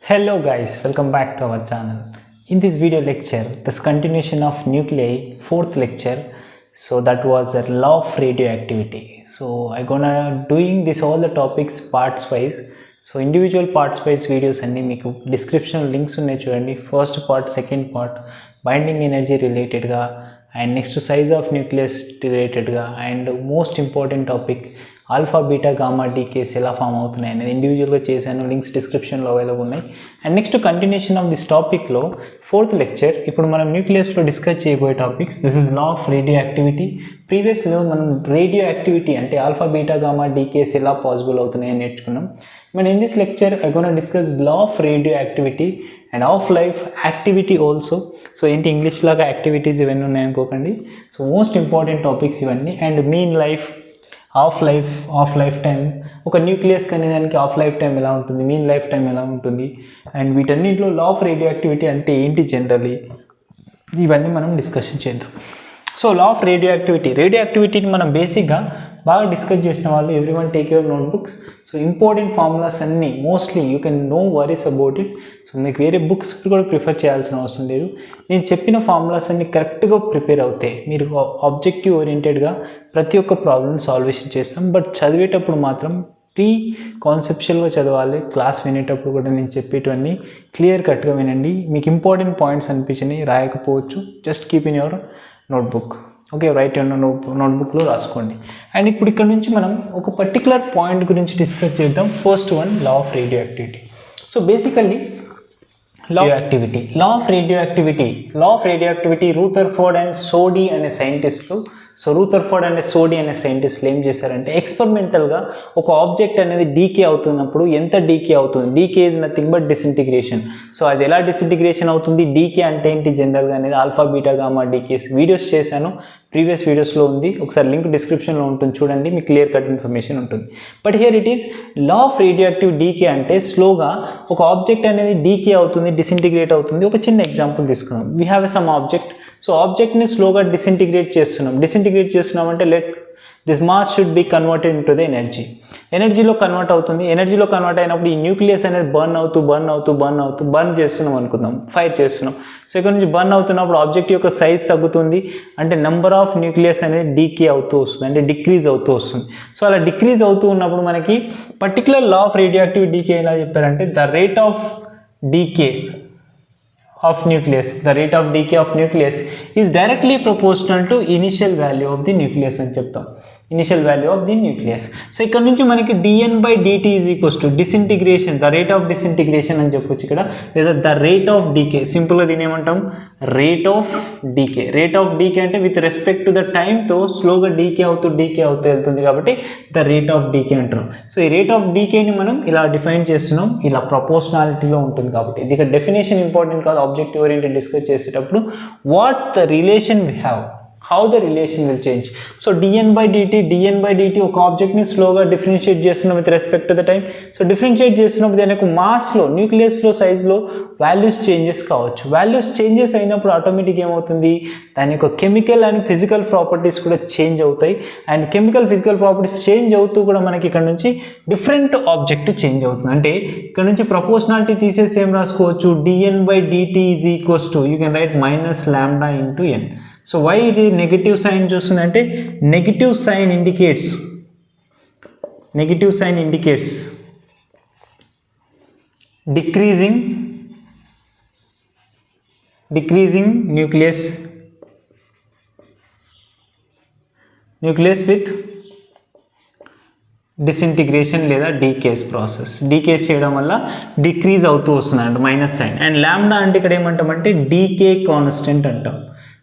Hello guys, welcome back to our channel. In this video lecture, this continuation of nuclei, fourth lecture. So that was a law of radioactivity. So I gonna doing this all the topics parts wise. So individual parts wise videos and meeku description links ఉన్నాయి చూడండి. First part, second part, binding energy related గా and next size of nucleus related గా and most important topic alpha beta gamma decays ఎలా form అవుతున్నాయి అనేది ఇండివిజువల్గా చేశాను, links డిస్క్రిప్షన్లో అవైలబుల్ ఉన్నాయి. And next continuation of this టాపిక్లో ఫోర్త్ లెక్చర్ ఇప్పుడు మనం న్యూక్లియస్లో డిస్కస్ చేయబోయే topics. This is law of radioactivity. ప్రీవియస్లో మనం రేడియో యాక్టివిటీ అంటే ఆల్ఫా బీటా గామా డీకేస్ ఎలా పాసిబుల్ అవుతున్నాయని నేర్చుకున్నాం. మన in this lecture I gonna discuss law of radioactivity and half life activity also. So ఏంటి English లాగా activities ఇవన్నీ ఉన్నాయనుకోకండి. సో మోస్ట్ ఇంపార్టెంట్ టాపిక్స్ ఇవన్నీ. And mean life, half life time, ఒక nucleus అనే దానికి ఆఫ్ లైఫ్ టైం ఎలా ఉంటుంది, mean life time ఎలా ఉంటుంది, అండ్ వీటన్నింటిలో లా ఆఫ్ రేడియో యాక్టివిటీ అంటే ఏంటి జనరలీ, ఇవన్నీ మనం డిస్కషన్ చేద్దాం. సో లా ఆఫ్ రేడియో యాక్టివిటీని మనం బేసిక్గా బాగా డిస్కస్ చేసిన వాళ్ళు everyone take your notebooks. So important formulas అన్నీ mostly you can no worries about it. So మీకు వేరే బుక్స్ కూడా ప్రిఫర్ చేయాల్సిన అవసరం లేదు. నేను చెప్పిన ఫార్ములాస్ అన్నీ కరెక్ట్గా ప్రిపేర్ అవుతాయి. మీరు ఆబ్జెక్టివ్ ఓరియంటెడ్గా ప్రతి ఒక్క ప్రాబ్లమ్ సాల్వేషన్ చేస్తాం. బట్ చదివేటప్పుడు మాత్రం ప్రీ కాన్సెప్షువల్గా చదవాలి. క్లాస్ వినేటప్పుడు కూడా నేను చెప్పేటివన్నీ క్లియర్ కట్గా వినండి. మీకు ఇంపార్టెంట్ పాయింట్స్ అనిపించినవి రాయకపోవచ్చు, just keep in your notebook. Okay, right ఉన్న నోట్బుక్లో రాసుకోండి. అండ్ ఇప్పుడు ఇక్కడ నుంచి మనం ఒక పర్టికులర్ పాయింట్ గురించి డిస్కస్ చేద్దాం. First one, law of radioactivity. So basically law of radioactivity Rutherford and Soddy అనే సైంటిస్టులు. సో రూథర్ఫోర్డ్ అండ్ సోడీ అనే సైంటిస్టులు ఏం చేశారంటే ఎక్స్పెరిమెంటల్గా ఒక ఆబ్జెక్ట్ అనేది డీకే అవుతున్నప్పుడు ఎంత డీకే అవుతుంది, decay is nothing but disintegration. So అది ఎలా డిసింటిగ్రేషన్ అవుతుంది, డీకే అంటే ఏంటి జనరల్గా అనేది alpha beta gamma decays videos చేశాను, ప్రీవియస్ వీడియోస్లో ఉంది, ఒకసారి లింక్ డిస్క్రిప్షన్లో ఉంటుంది చూడండి, మీకు క్లియర్ కట్ ఇన్ఫర్మేషన్ ఉంటుంది. But here it is law of radioactive decay అంటే స్లోగా ఒక ఆబ్జెక్ట్ అనేది డీకే అవుతుంది, డిసింటిగ్రేట్ అవుతుంది. ఒక చిన్న ఎగ్జాంపుల్ తీసుకుందాం. We have a some object. So ఆబ్జెక్ట్ని స్లోగా డిసింటిగ్రేట్ చేస్తున్నాం అంటే let this mass should be converted into the ఎనర్జీలో కన్వర్ట్ అవుతుంది. ఎనర్జీలో కన్వర్ట్ అయినప్పుడు ఈ న్యూక్లియస్ అనేది బర్న్ చేస్తున్నాం అనుకుందాం, ఫైర్ చేస్తున్నాం. సో ఇక్కడ నుంచి బర్న్ అవుతున్నప్పుడు ఆబ్జెక్ట్ యొక్క సైజ్ తగ్గుతుంది, అంటే నెంబర్ ఆఫ్ న్యూక్లియస్ అనేది డీకే అవుతూ వస్తుంది, అంటే డిక్రీజ్ అవుతూ వస్తుంది. సో అలా డిక్రీజ్ అవుతూ ఉన్నప్పుడు మనకి particular law of radioactive decay ఎలా చెప్పారంటే the rate of decay of nucleus is directly proportional to initial value of the nucleus అని చెప్తాం. Initial value of the nucleus. So ఇక్కడ నుంచి మనకి dN/dt is equals to disintegration, the rate of disintegration అని చెప్పొచ్చు ఇక్కడ, లేదా ద రేట్ ఆఫ్ డీకే. సింపుల్గా దీని ఏమంటాం, రేట్ ఆఫ్ డీకే అంటే విత్ రెస్పెక్ట్ టు ద టైంతో స్లోగా డీకే అవుతూ వెళ్తుంది కాబట్టి ద రేట్ ఆఫ్ డీకే అంటారు. సో ఈ రేట్ ఆఫ్ డీకేని మనం ఇలా డిఫైన్ చేస్తున్నాం, ఇలా ప్రపోర్షనాలిటీలో ఉంటుంది కాబట్టి. ఇది ఇక్కడ డెఫినేషన్ ఇంపార్టెంట్ కాదు, ఆబ్జెక్టివ్ ఓరియంటెడ్ డిస్కస్ చేసేటప్పుడు what the relation we have, how the relation will change. So dN/dt ఒక ఆబ్జెక్ట్ని స్లోగా డిఫరెన్షియేట్ చేస్తున్నాం with respect to the time. So differentiate చేస్తున్నప్పుడు దాని యొక్క మాస్లో, న్యూక్లియస్లో, సైజ్లో వాల్యూస్ చేంజెస్ కావచ్చు. వాల్యూస్ చేంజెస్ అయినప్పుడు ఆటోమేటిక్ ఏమవుతుంది, దాని యొక్క కెమికల్ అండ్ ఫిజికల్ ప్రాపర్టీస్ కూడా చేంజ్ అవుతాయి. And chemical physical properties change అవుతూ కూడా మనకి ఇక్కడ నుంచి డిఫరెంట్ ఆబ్జెక్ట్ చేంజ్ అవుతుంది. అంటే ఇక్కడ నుంచి ప్రపోర్షనాలిటీ తీసేసి ఏం రాసుకోవచ్చు, dN/dt is equals to, you can write -λ/n. So why ఇది నెగిటివ్ సైన్ చూస్తుందంటే negative sign indicates decreasing nucleus with disintegration లేదా డీకేస్ ప్రాసెస్. డీకేస్ చేయడం వల్ల డిక్రీజ్ అవుతూ వస్తుంది అంటే మైనస్ సైన్. అండ్ లాంబ్డా అంటే ఇక్కడ ఏమంటామంటే డీకే కాన్స్టెంట్ అంటాం.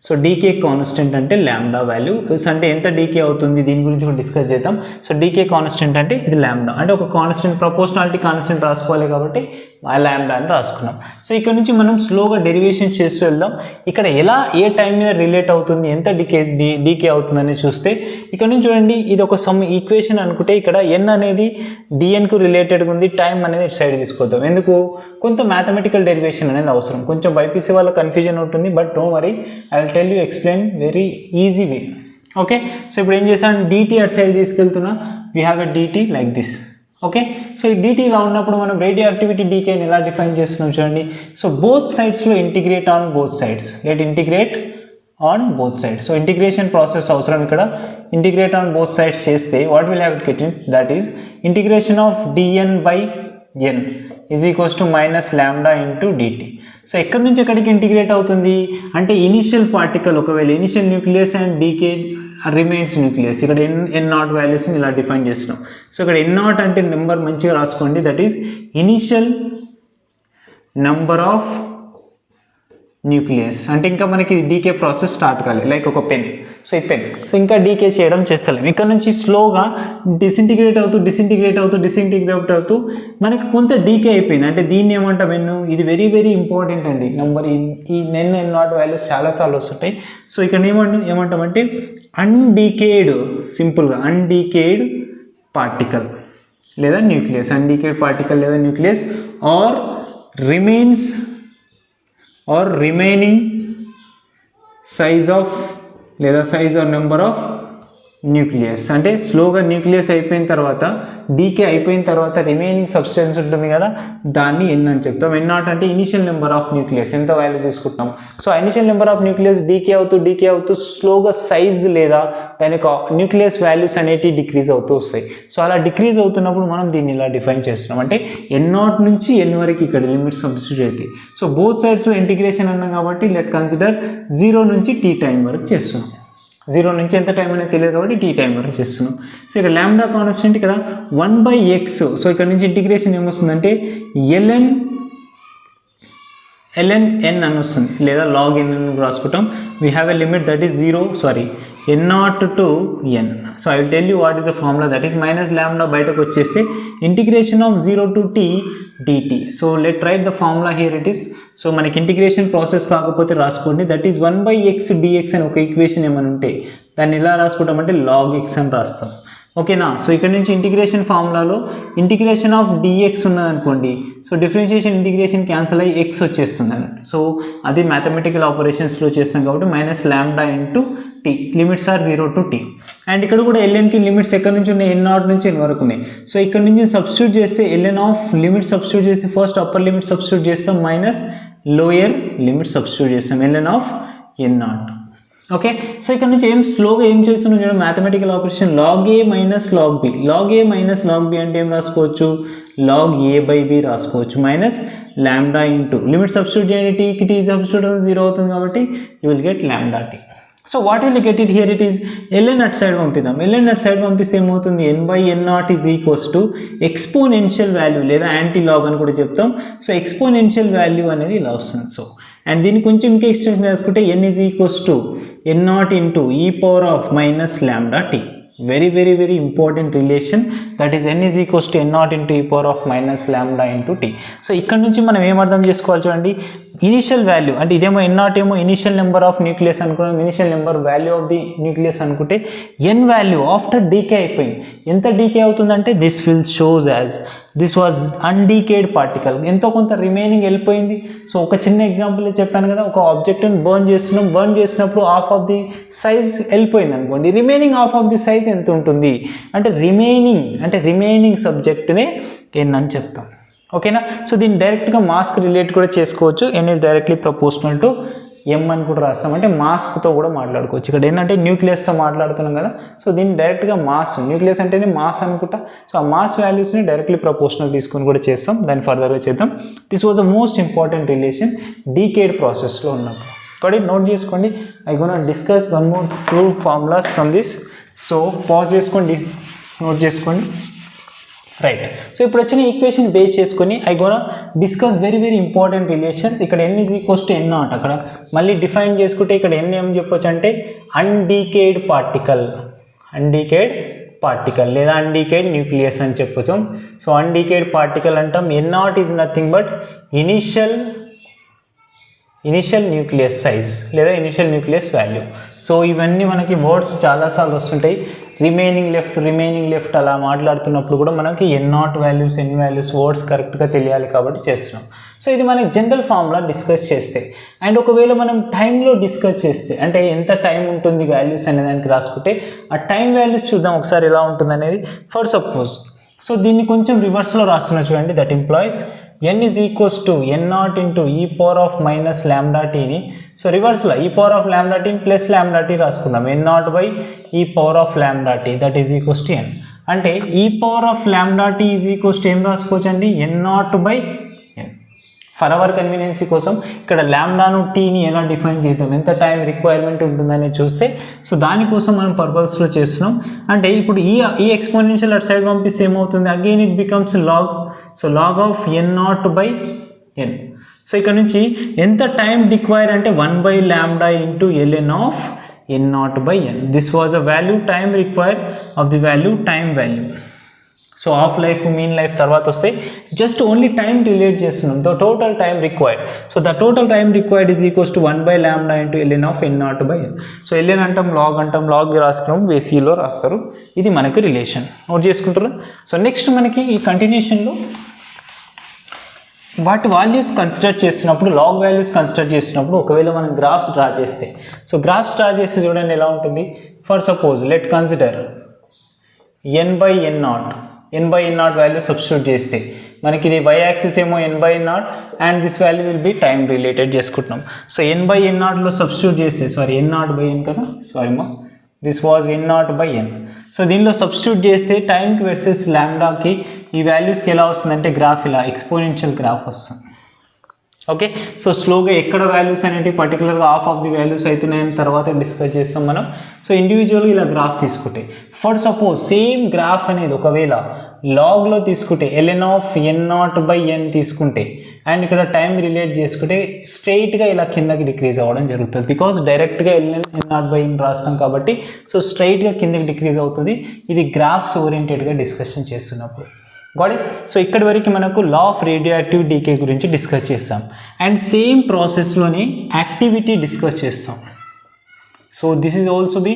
సో డీకే కాన్స్టెంట్ అంటే లాంబ్డా వాల్యూ, అంటే ఎంత డీకే అవుతుంది దీని గురించి కూడా డిస్కస్ చేద్దాం. సో డీకే కాన్స్టెంట్ అంటే ఇది లాంబ్డా, అంటే ఒక కాన్స్టెంట్, ప్రపోర్షనాలిటీ కాన్స్టెంట్ రాసుకోవాలి కాబట్టి లాంబ్డా అని రాసుకున్నాం. సో ఇక్కడ నుంచి మనం స్లోగా డెరివేషన్ చేస్తూ వెళ్దాం. ఇక్కడ ఎలా ఏ టైం మీద రిలేట్ అవుతుంది, ఎంత డీకే అవుతుందని చూస్తే ఇక్కడ నుంచి చూడండి, ఇది ఒక సమ్ ఈక్వేషన్ అనుకుంటే ఇక్కడ ఎన్ అనేది డిఎన్కు రిలేటెడ్గా ఉంది, టైం అనేది ఇటు సైడ్ తీసుకొద్దాం. ఎందుకు, కొంత మ్యాథమెటికల్ డెరివేషన్ అనేది అవసరం. కొంచెం బైపీసీ వాళ్ళ కన్ఫ్యూజన్ ఉంటుంది, but don't worry, I will tell you explain very easy way. Okay, so ఇప్పుడు ఏం చేశాను, డిటీ అటు సైడ్ తీసుకెళ్తున్నా, we have a DT like this. Okay. So ఈ dt ఇలా ఉన్నప్పుడు మనం రేడియో యాక్టివిటీ dkని ఎలా డిఫైన్ చేస్తున్నాం చూడండి. సో బోత్ సైడ్స్లో integrate on both sides, let integrate on both sides. So integration process అవసరం ఇక్కడ. ఇంటిగ్రేట్ ఆన్ బోత్ సైడ్స్ చేస్తే what will have it get in, that is integration of dn by n is equals to minus lambda into dt. So ఎక్కడి నుంచి ఎక్కడికి integrate అవుతుంది అంటే initial particle, ఒకవేళ initial nucleus and dk remains nucleus, ఇక్కడ n naught వాల్యూస్ని ఇలా define చేస్తున్నాం. సో ఇక్కడ n నాట్ అంటే నెంబర్ మంచిగా రాసుకోండి, that is initial number of nucleus. అంటే ఇంకా మనకి డీకే ప్రాసెస్ స్టార్ట్ కాలేదు, లైక్ ఒక పెన్. సో ఈ పెన్, సో ఇంకా డీకే చేయడం చేస్తలేము. ఇక్కడ నుంచి స్లోగా డిసింటిగ్రేట్ అవుతూ మనకి కొంత డీకే అయిపోయింది. అంటే దీన్ని ఏమంటాం ఎన్ను, ఇది వెరీ వెరీ ఇంపార్టెంట్ అండి నెంబర్. ఈ n నాట్ వాల్యూస్ చాలాసార్లు వస్తుంటాయి. సో ఇక్కడ ఏమంటామంటే అన్డీకేడ్, సింపుల్గా అన్డీకేడ్ పార్టికల్ లేదా న్యూక్లియస్, అన్డీకేడ్ పార్టికల్ లేదా nucleus or remains or remaining size of లేదా size or number of nucleus. అంటే స్లోగా న్యూక్లియస్ అయిపోయిన తర్వాత, డీకే అయిపోయిన తర్వాత రిమైనింగ్ సబ్స్టెన్స్ ఉంటుంది కదా, దాన్ని n అని చెప్తాం. n నాట్ అంటే ఇనిషియల్ నెంబర్ ఆఫ్ న్యూక్లియస్, ఎంత వాల్యూ తీసుకుంటాం. So initial number of nucleus decay అవుతూ స్లోగా సైజ్ లేదా దాని యొక్క న్యూక్లియస్ వాల్యూస్ అనేవి డిక్రీజ్ అవుతూ వస్తాయి. సో అలా డిక్రీజ్ అవుతున్నప్పుడు మనం దీన్ని ఇలా డిఫైన్ చేస్తున్నాం. అంటే n నాట్ నుంచి n వరకు ఇక్కడ లిమిట్స్ సబ్స్టిట్యూట్ అవుతాయి. సో బోత్ సైడ్స్లో ఇంటిగ్రేషన్ అన్నాం కాబట్టి లెట్ కన్సిడర్ 0 నుంచి t టైం వరకు చేస్తున్నాం. 0 నుంచి ఎంత టైం అనేది తెలియదు కాబట్టి t టైం వరకు చేస్తున్నాం. సో ఇక్కడ లాంబ్డా కాన్స్టెంట్ ఇక్కడ 1/x. సో ఇక్కడ నుంచి ఇంటిగ్రేషన్ ఏమొస్తుందంటే ln n అని వస్తుంది, లేదా log n అని రాసుకుంటాం. We have a limit that is n not to n. So I will tell you what is the formula, that is minus lambda బయటకు వచ్చేస్తే integration of 0 to t dt. So let right the formula here it is. So మనకి integration process కాకపోతే రాసుకోండి, that is 1/x dx అని ఒక equation ఏమైనా ఉంటే దాన్ని ఎలా రాసుకుంటామంటే log x అని రాస్తాం. ఓకేనా. సో ఇక్కడ నుంచి ఇంటిగ్రేషన్ ఫార్ములాలో ఇంటిగ్రేషన్ ఆఫ్ dx ఉన్నదనుకోండి, సో డిఫరెన్షియేషన్ ఇంటిగ్రేషన్ క్యాన్సిల్ అయ్యి x వచ్చేస్తుంది అన్నట్టు. సో అది మ్యాథమెటికల్ ఆపరేషన్స్లో చేస్తాం కాబట్టి minus lambda into t, limits are 0 to t. And ఇక్కడ కూడా lnకి లిమిట్స్ ఎక్కడి నుంచి ఉన్నాయి, n నాట్ నుంచి n వరకు ఉన్నాయి. సో ఇక్కడ నుంచి సబ్స్టిట్యూట్ చేస్తే ln ఆఫ్ లిమిట్ సబ్స్టిట్యూట్ చేస్తే ఫస్ట్ అప్పర్ లిమిట్ సబ్స్టిట్యూట్ చేస్తాం మైనస్ లోయర్ లిమిట్ సబ్స్టిట్యూట్ చేస్తాం ln of n naught. Okay. So ఇక్కడ నుంచి స్లోగా ఏం చేస్తున్నాం చూడండి, mathematical operation log a minus log b. log a minus log b అంటే ఏం రాసుకోవచ్చు, log a బై b రాసుకోవచ్చు, minus lambda into limit substitute చేయండి, టీకి టీ సబ్స్టిట్యూట్ 0 అవుతుంది కాబట్టి you will get lambda T. So what will get it here, it is ln అట్ side పంపిద్దాం. ln అట్ సైడ్ పంపిస్తే ఏమవుతుంది, n/n0 is equals to exponential value లేదా యాంటీ లాగ్ అని కూడా చెప్తాం. సో ఎక్స్పోనెన్షియల్ వాల్యూ అనేది ఇలా వస్తుంది. సో అండ్ దీన్ని కొంచెం ఇంకా ఎక్స్టెన్షన్ చేసుకుంటే n is equals to n0 into e power of minus lambda T. very very very important relation, that is n is equals to n0 into e power of minus lambda into t. So ఇక్కడ నుంచి మనం ఏం అర్థం చేసుకోవాలి చూడండి, initial value అంటే ఇదేమో n0 ఏమో ఇనిషియల్ నెంబర్ ఆఫ్ న్యూక్లియస్ అనుకున్నాం, initial number value of the nucleus అనుకుంటే n వాల్యూ ఆఫ్టర్ డీకే అయిపోయింది, ఎంత డీకే అవుతుందంటే this will shows as this was undecayed particle, ఎంతో కొంత రిమైనింగ్ వెళ్ళిపోయింది. సో ఒక చిన్న ఎగ్జాంపుల్ చెప్పాను కదా, ఒక ఆబ్జెక్ట్ని బర్న్ చేస్తున్నాం, బర్న్ చేసినప్పుడు హాఫ్ ఆఫ్ ది సైజ్ వెళ్ళిపోయింది అనుకోండి, remaining half of the size ఎంత ఉంటుంది అంటే రిమైనింగ్ సబ్జెక్ట్నే n అని చెప్తాం. ఓకేనా. సో దీన్ని డైరెక్ట్గా మాస్క్ రిలేట్ కూడా చేసుకోవచ్చు, n is directly proportional to m అని కూడా రాస్తాం, అంటే మాస్క్తో కూడా మాట్లాడుకోవచ్చు. ఇక్కడ ఏంటంటే న్యూక్లియస్తో మాట్లాడుతున్నాం కదా, సో దీన్ని డైరెక్ట్గా మాస్, న్యూక్లియస్ అంటేనే మాస్ అనుకుంటా, సో ఆ మాస్ వాల్యూస్ని డైరెక్ట్లీ ప్రపోర్షనల్ తీసుకొని కూడా చేస్తాం, దాన్ని ఫర్దర్గా చేద్దాం. This was a most important relation decade ప్రాసెస్లో ఉన్నప్పుడు. కాబట్టి నోట్ చేసుకోండి, I gonna discuss one more few formulas from this. So pause చేసుకోండి, నోట్ చేసుకోండి. రైట్. సో ఇప్పుడు వచ్చిన ఈక్వేషన్ బేస్ చేసుకొని I gonna discuss very very important relations. ఇక్కడ n is equals to n0, అక్కడ మళ్ళీ డిఫైన్ చేసుకుంటే ఇక్కడ n ఏం చెప్పొచ్చు అంటే అన్డీకేడ్ పార్టికల్ లేదా అన్డీకేడ్ న్యూక్లియస్ అని చెప్పొచ్చు. సో అన్డీకేడ్ పార్టికల్ అంటాం, n0 is nothing but initial nucleus size లేదా ఇనిషియల్ న్యూక్లియస్ వాల్యూ. సో ఇవన్నీ మనకి వర్డ్స్ చాలాసార్లు వస్తుంటాయి, రిమైనింగ్ లెఫ్ట్ అలా మాట్లాడుతున్నప్పుడు కూడా మనకి n0 values n values words కరెక్ట్గా తెలియాలి కాబట్టి చేస్తున్నాం. సో ఇది మనకి జనరల్ ఫార్ములా డిస్కస్ చేస్తే, అండ్ ఒకవేళ మనం టైంలో డిస్కస్ చేస్తే అంటే ఎంత టైం ఉంటుంది వాల్యూస్ అనే దానికి రాసుకుంటే ఆ టైం వాల్యూస్ చూద్దాం ఒకసారి ఎలా ఉంటుంది అనేది. ఫర్ సపోజ్ సో దీన్ని కొంచెం రివర్స్లో రాస్తున్నా చూడండి. That implies n is equals to n0 into e power of minus lambda t ని సో రివర్స్లో e power of lambda t plus lambda t రాసుకుందాం. n0 by e power of lambda t that is equals to n. అంటే e power of lambda t is equals to ఏం రాసుకోవచ్చు అండి, n0 by n. For our convenience కోసం ఇక్కడ ల్యాండాను టీని ఎలా define చేద్దాం, ఎంత టైం రిక్వైర్మెంట్ ఉంటుందని చూస్తే, సో దానికోసం మనం పర్పస్లో చేస్తున్నాం. అంటే ఇప్పుడు ఈ ఎక్స్పోనెన్షియల్ అటు సైడ్ పంపిస్తే ఏమవుతుంది, again it becomes log. So log of n0 by n. సో ఇక్కడ నుంచి ఎంత టైం రిక్వైర్ అంటే 1 by lambda into ln of n0 by n. This was a value time require of the value time value. So half life mean life తర్వాత వస్తే just only time relate చేస్తున్నాం, the total time required. So the total time required is equals to 1 by lambda into ln of n0 by n. So ln అంటాం, log రాసుకున్నాం, వేసీలో రాస్తారు. ఇది మనకి relation note చేసుకుంటారా. So next మనకి ఈ కంటిన్యూషన్లో వాటి వాల్యూస్ కన్సిడర్ చేస్తున్నప్పుడు, లాగ్ వాల్యూస్ కన్సిడర్ చేస్తున్నప్పుడు ఒకవేళ మనం గ్రాఫ్స్ డ్రా చేస్తే, సో గ్రాఫ్స్ డ్రా చేస్తే చూడండి ఎలా ఉంటుంది. For suppose let consider n by n0 value substitute చేస్తే మనకి ఇది y యాక్సిస్ ఏమో n by n0 and this value will be time related చేసుకుంటున్నాం. సో n by n0లో సబ్స్టిట్యూట్ చేస్తే, సారీ n0 by n కదా, సారీ మా this was n0 by n. So దీనిలో substitute చేస్తే టైంకి వర్సెస్ ల్యాండాకి ఈ వాల్యూస్కి ఎలా వస్తుందంటే గ్రాఫ్ ఇలా ఎక్స్పోనెన్షియల్ గ్రాఫ్ వస్తుంది. ఓకే, సో స్లోగా ఎక్కడ వాల్యూస్ అనేవి పర్టికులర్గా హాఫ్ ఆఫ్ ది వాల్యూస్ అవుతున్నాయని తర్వాత డిస్కస్ చేస్తాం మనం. సో ఇండివిజువల్గా ఇలా గ్రాఫ్ తీసుకుంటే, ఫర్ సపోజ్ సేమ్ గ్రాఫ్ అనేది ఒకవేళ లాగ్లో తీసుకుంటే ln of n0 by n తీసుకుంటే అండ్ ఇక్కడ టైం రిలేట్ చేసుకుంటే స్ట్రైట్గా ఇలా కిందకి డిక్రీజ్ అవ్వడం జరుగుతుంది. బికాజ్ డైరెక్ట్గా n0 by n రాస్తాం కాబట్టి సో స్ట్రైట్గా కిందకి డిక్రీజ్ అవుతుంది. ఇది గ్రాఫ్స్ ఓరియంటెడ్గా డిస్కషన్ చేస్తున్నప్పుడు. Got it. సో ఇక్కడి వరకు మనకు law of radioactive decay గురించి డిస్కస్ చేస్తాం అండ్ సేమ్ ప్రాసెస్లోనే యాక్టివిటీ డిస్కస్ చేస్తాం. So this is also be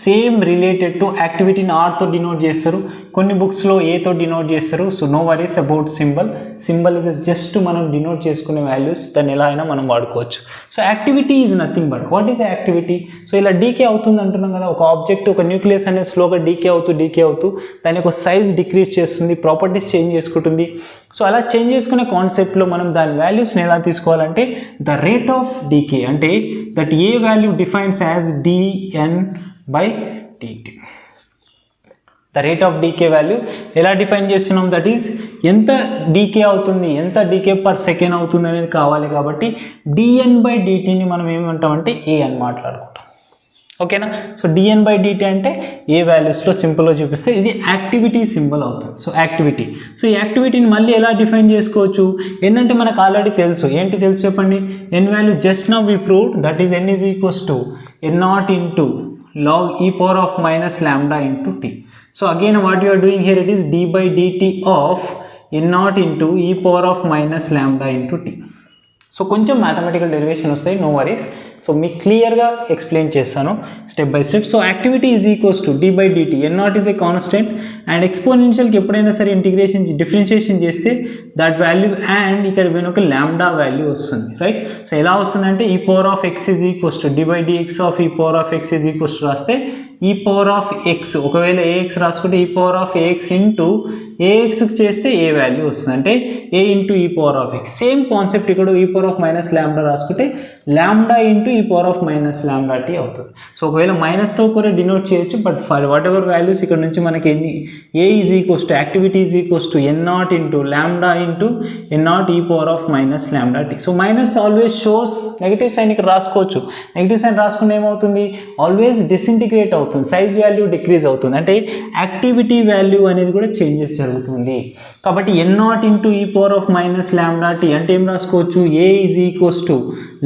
same related to యాక్టివిటీని ఆర్తో డినోట్ చేస్తారు, కొన్ని బుక్స్లో ఏతో డినోట్ చేస్తారు. So no worries about symbol is just మనం డినోట్ చేసుకునే వాల్యూస్, దాన్ని ఎలా అయినా మనం వాడుకోవచ్చు. So activity is nothing but what is activity. So ఇలా డీకే అవుతుంది అంటున్నాం కదా, ఒక ఆబ్జెక్ట్ ఒక న్యూక్లియస్ అనేది స్లోగా డీకే అవుతూ దాని యొక్క సైజ్ డిక్రీజ్ చేస్తుంది, ప్రాపర్టీస్ చేంజ్ చేసుకుంటుంది. సో అలా చేంజ్ చేసుకునే కాన్సెప్ట్లో మనం దాని వాల్యూస్ని ఎలా తీసుకోవాలంటే ద రేట్ ఆఫ్ డీకే, అంటే that a value defines as dn by dt. The rate of decay value ఎలా డిఫైన్ చేస్తున్నాం, దట్ ఈస్ ఎంత డీకే అవుతుంది, ఎంత డీకే పర్ సెకండ్ అవుతుంది అనేది కావాలి. కాబట్టి dn by dtని మనం ఏమంటామంటే a అని మాట్లాడుకుంటాం. ఓకేనా. సో dn by dt అంటే ఏ వాల్యూస్లో సింపుల్గా చూపిస్తే ఇది యాక్టివిటీ సింబల్ అవుతుంది. సో యాక్టివిటీ, సో ఈ యాక్టివిటీని మళ్ళీ ఎలా డిఫైన్ చేసుకోవచ్చు, n అంటే మనకు ఆల్రెడీ తెలుసు. ఏంటి తెలుసు చెప్పండి, n value just now we proved, that is n is equals to n0 into log e power of minus lambda into t. So again what you are doing here, it is d by dt of n0 into e power of minus lambda into t. So కొంచెం mathematical derivation వస్తాయి, no worries. So మీకు క్లియర్గా explain చేస్తాను step by step. So activity is equals to d by dt, n0 is a constant and ఎక్స్పోనెన్షియల్కి ఎప్పుడైనా సరే integration differentiation చేస్తే that value and ఇక్కడ వెనుక ల్యాండా వాల్యూ వస్తుంది, రైట్. సో ఎలా వస్తుందంటే e power of x is equals to d by dx of e power of x is equals to రాస్తే ఈ పవర్ ఆఫ్ x, ఒకవేళ ax రాసుకుంటే e power of ax into axకి చేస్తే ఏ value వస్తుంది అంటే a into e power of x. Same concept ఇక్కడ e power of minus ల్యాండా రాసుకుంటే lambda into e power of minus lambda t అవుతుంది. సో ఒకవేళ మైనస్తో కూడా డినోట్ చేయొచ్చు, but for whatever values ఇక్కడ నుంచి మనకి a is equals to activity is equals to n0 into lambda into n0 e power of minus lambda t. So minus always shows negative sign, ఇక్కడ రాసుకోవచ్చు. Negative sign రాసుకుంటే ఏమవుతుంది, always disintegrate అవుతుంది, size value decrease అవుతుంది, అంటే activity value అనేది కూడా changes జరుగుతుంది. కాబట్టి n0 into e power of minus lambda t అంటే ఏం రాసుకోవచ్చు, a is equals to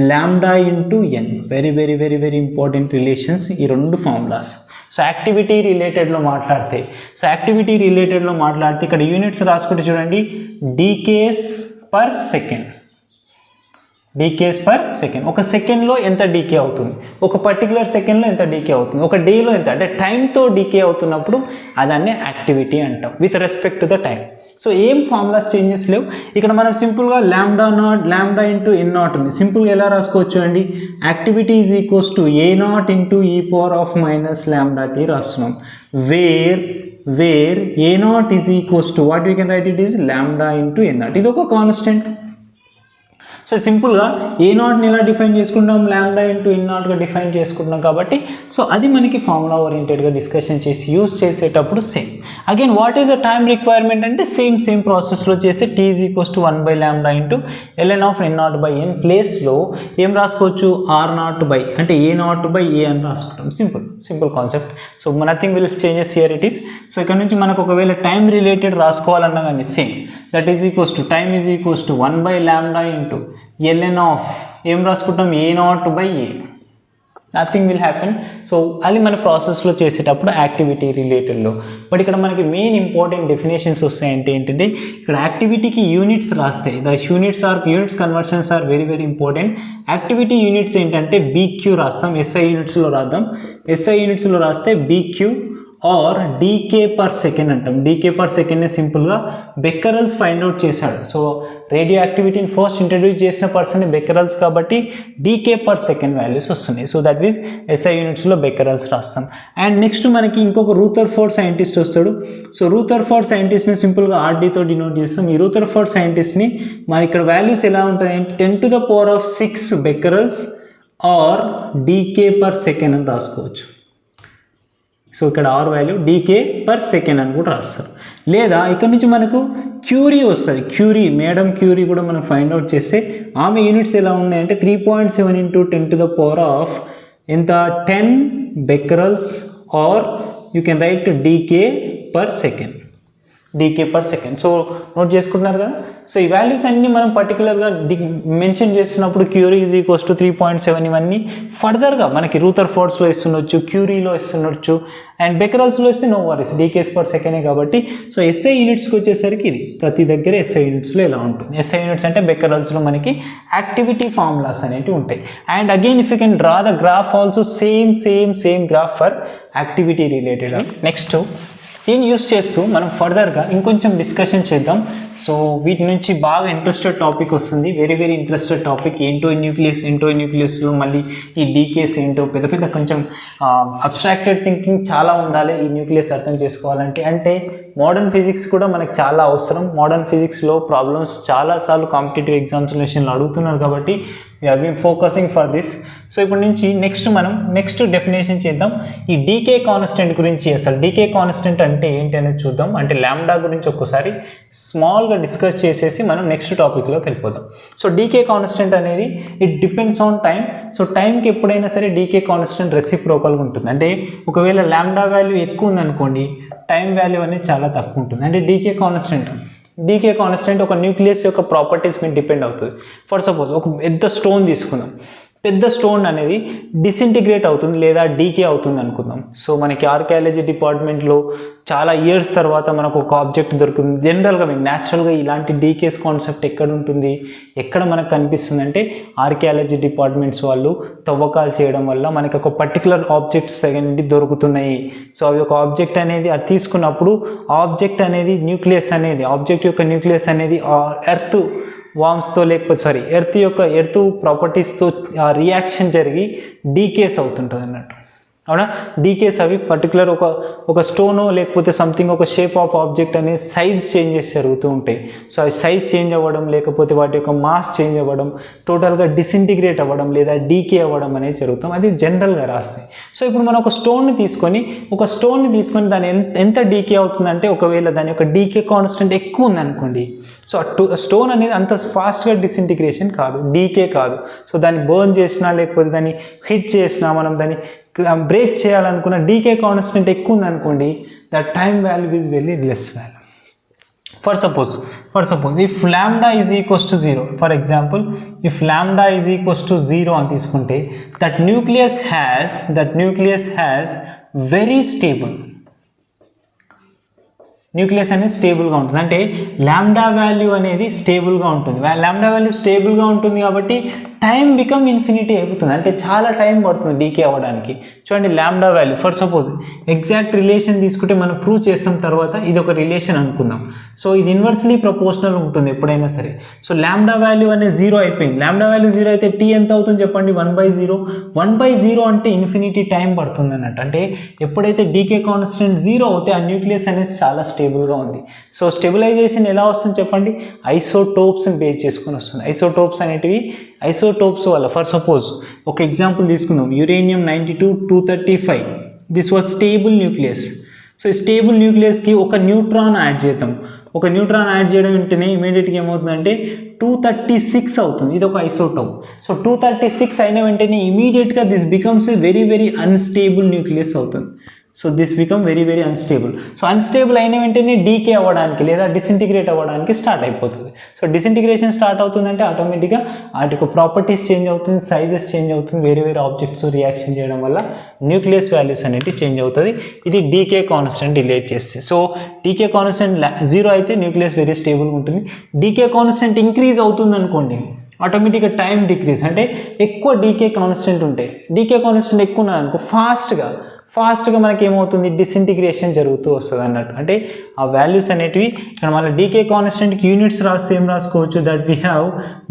lambda into n. Very very very very important relations ఈ రెండు ఫార్ములాస్. సో యాక్టివిటీ రిలేటెడ్లో మాట్లాడితే, ఇక్కడ యూనిట్స్ రాసుకుంటే చూడండి, డీకేస్ పర్ సెకండ్. ఒక సెకండ్లో ఎంత డీకే అవుతుంది, ఒక పర్టికులర్ సెకండ్లో ఎంత డీకే అవుతుంది, ఒక డేలో ఎంత, అంటే టైంతో డీకే అవుతున్నప్పుడు అదాన్ని యాక్టివిటీ అంటాం with respect to the time. So ఏం ఫార్ములాస్ చేంజెస్ లేవు ఇక్కడ. మనం సింపుల్గా ల్యాండా ఇంటూ n0 ఉంది, సింపుల్గా ఎలా రాసుకోవచ్చు అండి, activity is equals to a0 into e power of minus lambda t రాస్తున్నాం, where where A naught is equals to what we can write it is lambda into N naught. ఇది ఒక constant. So సింపుల్గా ఏ నాట్ని ఎలా define చేసుకుంటాం, lambda into N నాట్గా define చేసుకుంటాం కాబట్టి so అది మనకి ఫార్ములా ఓరియంటెడ్గా డిస్కషన్ చేసి యూస్ చేసేటప్పుడు same. Again what is the time requirement అంటే సేమ్ ప్రాసెస్లో చేస్తే T is equals to 1 by lambda into ln of N naught by N ప్లేస్లో ఏం రాసుకోవచ్చు, ఆర్ నాట్ బై అంటే ఏ నాట్ బై ఏ అని రాసుకుంటాం. Simple concept. So nothing will changes here it is. So ఇక్కడ నుంచి మనకు ఒకవేళ టైం రిలేటెడ్ రాసుకోవాలన్నా కానీ same, that is equals to time is equals to 1 by lambda into ln of ఏం రాసుకుంటాం, A naught by A. Nothing will happen. So అది మన ప్రాసెస్లో చేసేటప్పుడు యాక్టివిటీ రిలేటెడ్లో. బట్ ఇక్కడ మనకి మెయిన్ ఇంపార్టెంట్ డెఫినేషన్స్ వస్తాయంటే ఏంటంటే ఇక్కడ యాక్టివిటీకి యూనిట్స్ రాస్తాయి. The units conversions are very very important. Activity units ఏంటంటే బీక్యూ రాస్తాం, ఎస్ఐ యూనిట్స్లో రాద్దాం. ఎస్ఐ యూనిట్స్లో రాస్తే BQ or decay per second అంటాం. డీకే పర్ సెకండ్నే సింపుల్గా బెక్కరల్స్ ఫైండ్ అవుట్ చేశాడు. సో రేడియో యాక్టివిటీని ఫస్ట్ ఇంట్రడ్యూస్ చేసిన పర్సన్ బెక్కరల్స్ కాబట్టి డీకే పర్ సెకండ్ వాల్యూస్ వస్తున్నాయి. సో దట్ మీన్స్ ఎస్ఐ యూనిట్స్లో బెక్కరల్స్ రాస్తాం. అండ్ నెక్స్ట్ మనకి ఇంకొక రూథర్ఫోర్డ్ సైంటిస్ట్ వస్తాడు. సో రూథర్ఫోర్డ్ సైంటిస్ట్ని సింపుల్గా ఆర్డీతో డినోట్ చేస్తాం. ఈ రూథర్ఫోర్డ్ సైంటిస్ట్ని మన ఇక్కడ వాల్యూస్ ఎలా ఉంటాయి, 10⁶ becquerels or decay per second అని రాసుకోవచ్చు. సో ఇక్కడ R value decay per second అని కూడా రాస్తారు. లేదా ఇక్కడ నుంచి మనకు క్యూరీ వస్తుంది. మేడం క్యూరీ కూడా మనం ఫైండ్ అవుట్ చేస్తే ఆమె యూనిట్స్ ఎలా ఉన్నాయంటే 3.7 ఇంటూ 10⁻⁻ ఎంత 10 becquerels or you can write decay per second. So note చేసుకుంటున్నారు కదా. సో ఈ వాల్యూస్ అన్నీ మనం పర్టికులర్గా మెన్షన్ చేస్తున్నప్పుడు క్యూరీ ఈజ్ ఈక్వల్స్ టు 3.7 ఇవన్నీ ఫర్దర్గా మనకి రూథర్ఫోర్డ్స్లో ఇస్తుండొచ్చు, క్యూరీలో ఇస్తుండొచ్చు, అండ్ బెక్కరల్స్లో ఇస్తే నో వరీస్, డీకేస్ పర్ సెకండే కాబట్టి. సో ఎస్ఐ యూనిట్స్కి వచ్చేసరికి ఇది ప్రతి దగ్గర ఎస్ఐ యూనిట్స్లో ఎలా ఉంటుంది. ఎస్ఐ యూనిట్స్ అంటే బెక్కరల్స్లో మనకి యాక్టివిటీ ఫార్ములాస్ అనేవి ఉంటాయి. And again if you can draw the graph also same graph for activity related. Next దీన్ని యూస్ చేస్తూ మనం ఫర్దర్గా ఇంకొంచెం డిస్కషన్ చేద్దాం. సో వీటి నుంచి బాగా ఇంట్రెస్టెడ్ టాపిక్ వస్తుంది, వెరీ వెరీ ఇంట్రెస్టెడ్ టాపిక్. ఏంటో న్యూక్లియస్లో మళ్ళీ ఈ డీకేస్ ఏంటో పెద్ద కొంచెం అబ్స్ట్రాక్టెడ్ థింకింగ్ చాలా ఉండాలి ఈ న్యూక్లియస్ అర్థం చేసుకోవాలంటే. అంటే మోడర్న్ ఫిజిక్స్ కూడా మనకు చాలా అవసరం. మోడర్న్ ఫిజిక్స్లో ప్రాబ్లమ్స్ చాలాసార్లు కాంపిటేటివ్ ఎగ్జామినేషన్లో అడుగుతున్నారు కాబట్టి we have been focusing for this. So ఇప్పుడు నుంచి నెక్స్ట్ డెఫినేషన్ చేద్దాం. ఈ డీకే కాన్స్టెంట్ గురించి, అసలు డీకే కాన్స్టెంట్ అంటే ఏంటి అనేది చూద్దాం. అంటే లాంబ్డా గురించి ఒక్కసారి స్మాల్గా డిస్కస్ చేసేసి మనం నెక్స్ట్ టాపిక్లోకి వెళ్ళిపోదాం. సో డీకే కాన్స్టెంట్ అనేది it depends on time. So టైంకి ఎప్పుడైనా సరే డీకే కాన్స్టెంట్ రెసిప్రోకల్గా ఉంటుంది. అంటే ఒకవేళ లాంబ్డా వాల్యూ ఎక్కువ ఉందనుకోండి, టైం వాల్యూ అనేది చాలా తక్కువ ఉంటుంది. అంటే డీకే కాన్స్టెంట్ ఒక న్యూక్లియస్ యొక్క ప్రాపర్టీస్ మీద డిపెండ్ అవుతుంది. ఫర్ సపోజ్ ఒక పెద్ద స్టోన్ తీసుకుందాం. పెద్ద స్టోన్ అనేది డిసింటిగ్రేట్ అవుతుంది లేదా డీకే అవుతుంది అనుకుందాం. సో మనకి ఆర్కియాలజీ డిపార్ట్మెంట్లో చాలా ఇయర్స్ తర్వాత మనకు ఒక ఆబ్జెక్ట్ దొరుకుతుంది. జనరల్గా మీకు న్యాచురల్గా ఇలాంటి డీకేస్ కాన్సెప్ట్ ఎక్కడ ఉంటుంది, ఎక్కడ మనకు కనిపిస్తుంది అంటే ఆర్కియాలజీ డిపార్ట్మెంట్స్ వాళ్ళు తవ్వకాలు చేయడం వల్ల మనకి ఒక పర్టికులర్ ఆబ్జెక్ట్స్ అనేది దొరుకుతున్నాయి. సో అవి ఒక ఆబ్జెక్ట్ అనేది అది తీసుకున్నప్పుడు ఆబ్జెక్ట్ అనేది ఆబ్జెక్ట్ యొక్క న్యూక్లియస్ అనేది ఎర్త్ వామ్స్తో లేకపోతే ఎర్త్ ప్రాపర్టీస్తో రియాక్షన్ జరిగి డీకేస్ అవుతుంటుంది అన్నట్టు. అవునా, డీకేస్ అవి పర్టికులర్ ఒక స్టోనో లేకపోతే సంథింగ్ ఒక షేప్ ఆఫ్ ఆబ్జెక్ట్ అనేది సైజ్ చేంజెస్ జరుగుతూ ఉంటాయి. సో అవి సైజ్ చేంజ్ అవ్వడం లేకపోతే వాటి యొక్క మాస్ చేంజ్ అవ్వడం, టోటల్గా డిసింటిగ్రేట్ అవ్వడం లేదా డీకే అవ్వడం అనేది జరుగుతాం. అది జనరల్గా రాస్తాయి. సో ఇప్పుడు మనం ఒక స్టోన్ని తీసుకొని దాని ఎంత డీకే అవుతుందంటే ఒకవేళ దాని యొక్క డీకే కాన్స్టెంట్ ఎక్కువ ఉందనుకోండి, సో స్టోన్ అనేది అంత ఫాస్ట్గా డిసింటిగ్రేషన్ కాదు, డీకే కాదు. సో దాన్ని బర్న్ చేసినా లేకపోతే దాన్ని హిట్ చేసినా మనం దాన్ని బ్రేక్ చేయాలనుకున్న డీకే కాన్స్టెంట్ ఎక్కువ ఉందనుకోండి, the time value is very less value. For suppose if lambda is equals to 0, for example if lambda is equals to 0 అని తీసుకుంటే that nucleus has very nucleus అనేది స్టేబుల్గా ఉంటుంది. అంటే లాంబ్డా వాల్యూ అనేది స్టేబుల్గా ఉంటుంది. లాంబ్డా వాల్యూ స్టేబుల్గా ఉంటుంది కాబట్టి టైం బికమ్ ఇన్ఫినిటీ అయిపోతుంది. అంటే చాలా టైం పడుతుంది డీకే అవ్వడానికి. చూడండి lambda value for suppose exact relation తీసుకుంటే మనం ప్రూవ్ చేస్తాం తర్వాత ఇది ఒక రిలేషన్ అనుకుందాం. సో ఇది ఇన్వర్స్లీ ప్రపోర్షనల్ ఉంటుంది ఎప్పుడైనా సరే. సో లాంబ్డా వాల్యూ అనేది 0 అయిపోయింది. లాంబ్డా వాల్యూ 0 అయితే టీ ఎంత అవుతుంది చెప్పండి, 1/0. 1/0 అంటే ఇన్ఫినిటీ టైం పడుతుంది అన్నట్టు. అంటే ఎప్పుడైతే డీకే కాన్స్టెంట్ 0 అవుతే ఆ న్యూక్లియస్ అనేది చాలా స్టేబుల్గా ఉంది. సో స్టెబిలైజేషన్ ఎలా వస్తుంది చెప్పండి, ఐసోటోప్స్ని బేస్ చేసుకుని వస్తుంది. ఐసోటోప్స్ అనేటివి ఐసోటోప్స్ వల్ల ఫర్ సపోజ్ ఒక ఎగ్జాంపుల్ తీసుకుందాం, uranium 92 235 this was stable nucleus. So ఈ స్టేబుల్ న్యూక్లియస్కి ఒక న్యూట్రాన్ యాడ్ చేద్దాం. ఒక న్యూట్రాన్ యాడ్ చేయడం వెంటనే ఇమీడియట్గా ఏమవుతుందంటే 236 అవుతుంది. ఇది ఒక ఐసోటోప్. సో 236 అయిన వెంటనే ఇమీడియట్గా this becomes a very very unstable nucleus అవుతుంది. So this become very very unstable. So unstable అయిన వెంటనే డీకే అవ్వడానికి లేదా డిసింటిగ్రేట్ అవ్వడానికి స్టార్ట్ అయిపోతుంది. సో డిసింటిగ్రేషన్ స్టార్ట్ అవుతుందంటే ఆటోమేటిక్గా వాటి యొక్క ప్రాపర్టీస్ చేంజ్ అవుతుంది, సైజెస్ చేంజ్ అవుతుంది, వేరే వేరే ఆబ్జెక్ట్స్ రియాక్షన్ చేయడం వల్ల న్యూక్లియస్ వాల్యూస్ అనేవి చేంజ్ అవుతుంది. ఇది డీకే కాన్స్టెంట్ రిలేట్ చేస్తే. సో డీకే కాన్స్టెంట్ 0 అయితే న్యూక్లియస్ వెరీ స్టేబుల్గా ఉంటుంది. డీకే కాన్స్టెంట్ ఇంక్రీజ్ అవుతుంది అనుకోండి, ఆటోమేటిక్గా టైం డిక్రీజ్. అంటే ఎక్కువ డీకే కాన్స్టెంట్ ఉంటాయి, డీకే కాన్స్టెంట్ ఎక్కువ ఉన్నది అనుకో ఫాస్ట్గా మనకి ఏమవుతుంది, డిసింటిగ్రేషన్ జరుగుతూ వస్తుంది అన్నట్టు. అంటే ఆ వాల్యూస్ అనేటివి ఇక్కడ మళ్ళీ డీకే కాన్స్టెంట్కి యూనిట్స్ రాస్తే ఏం రాసుకోవచ్చు, that we have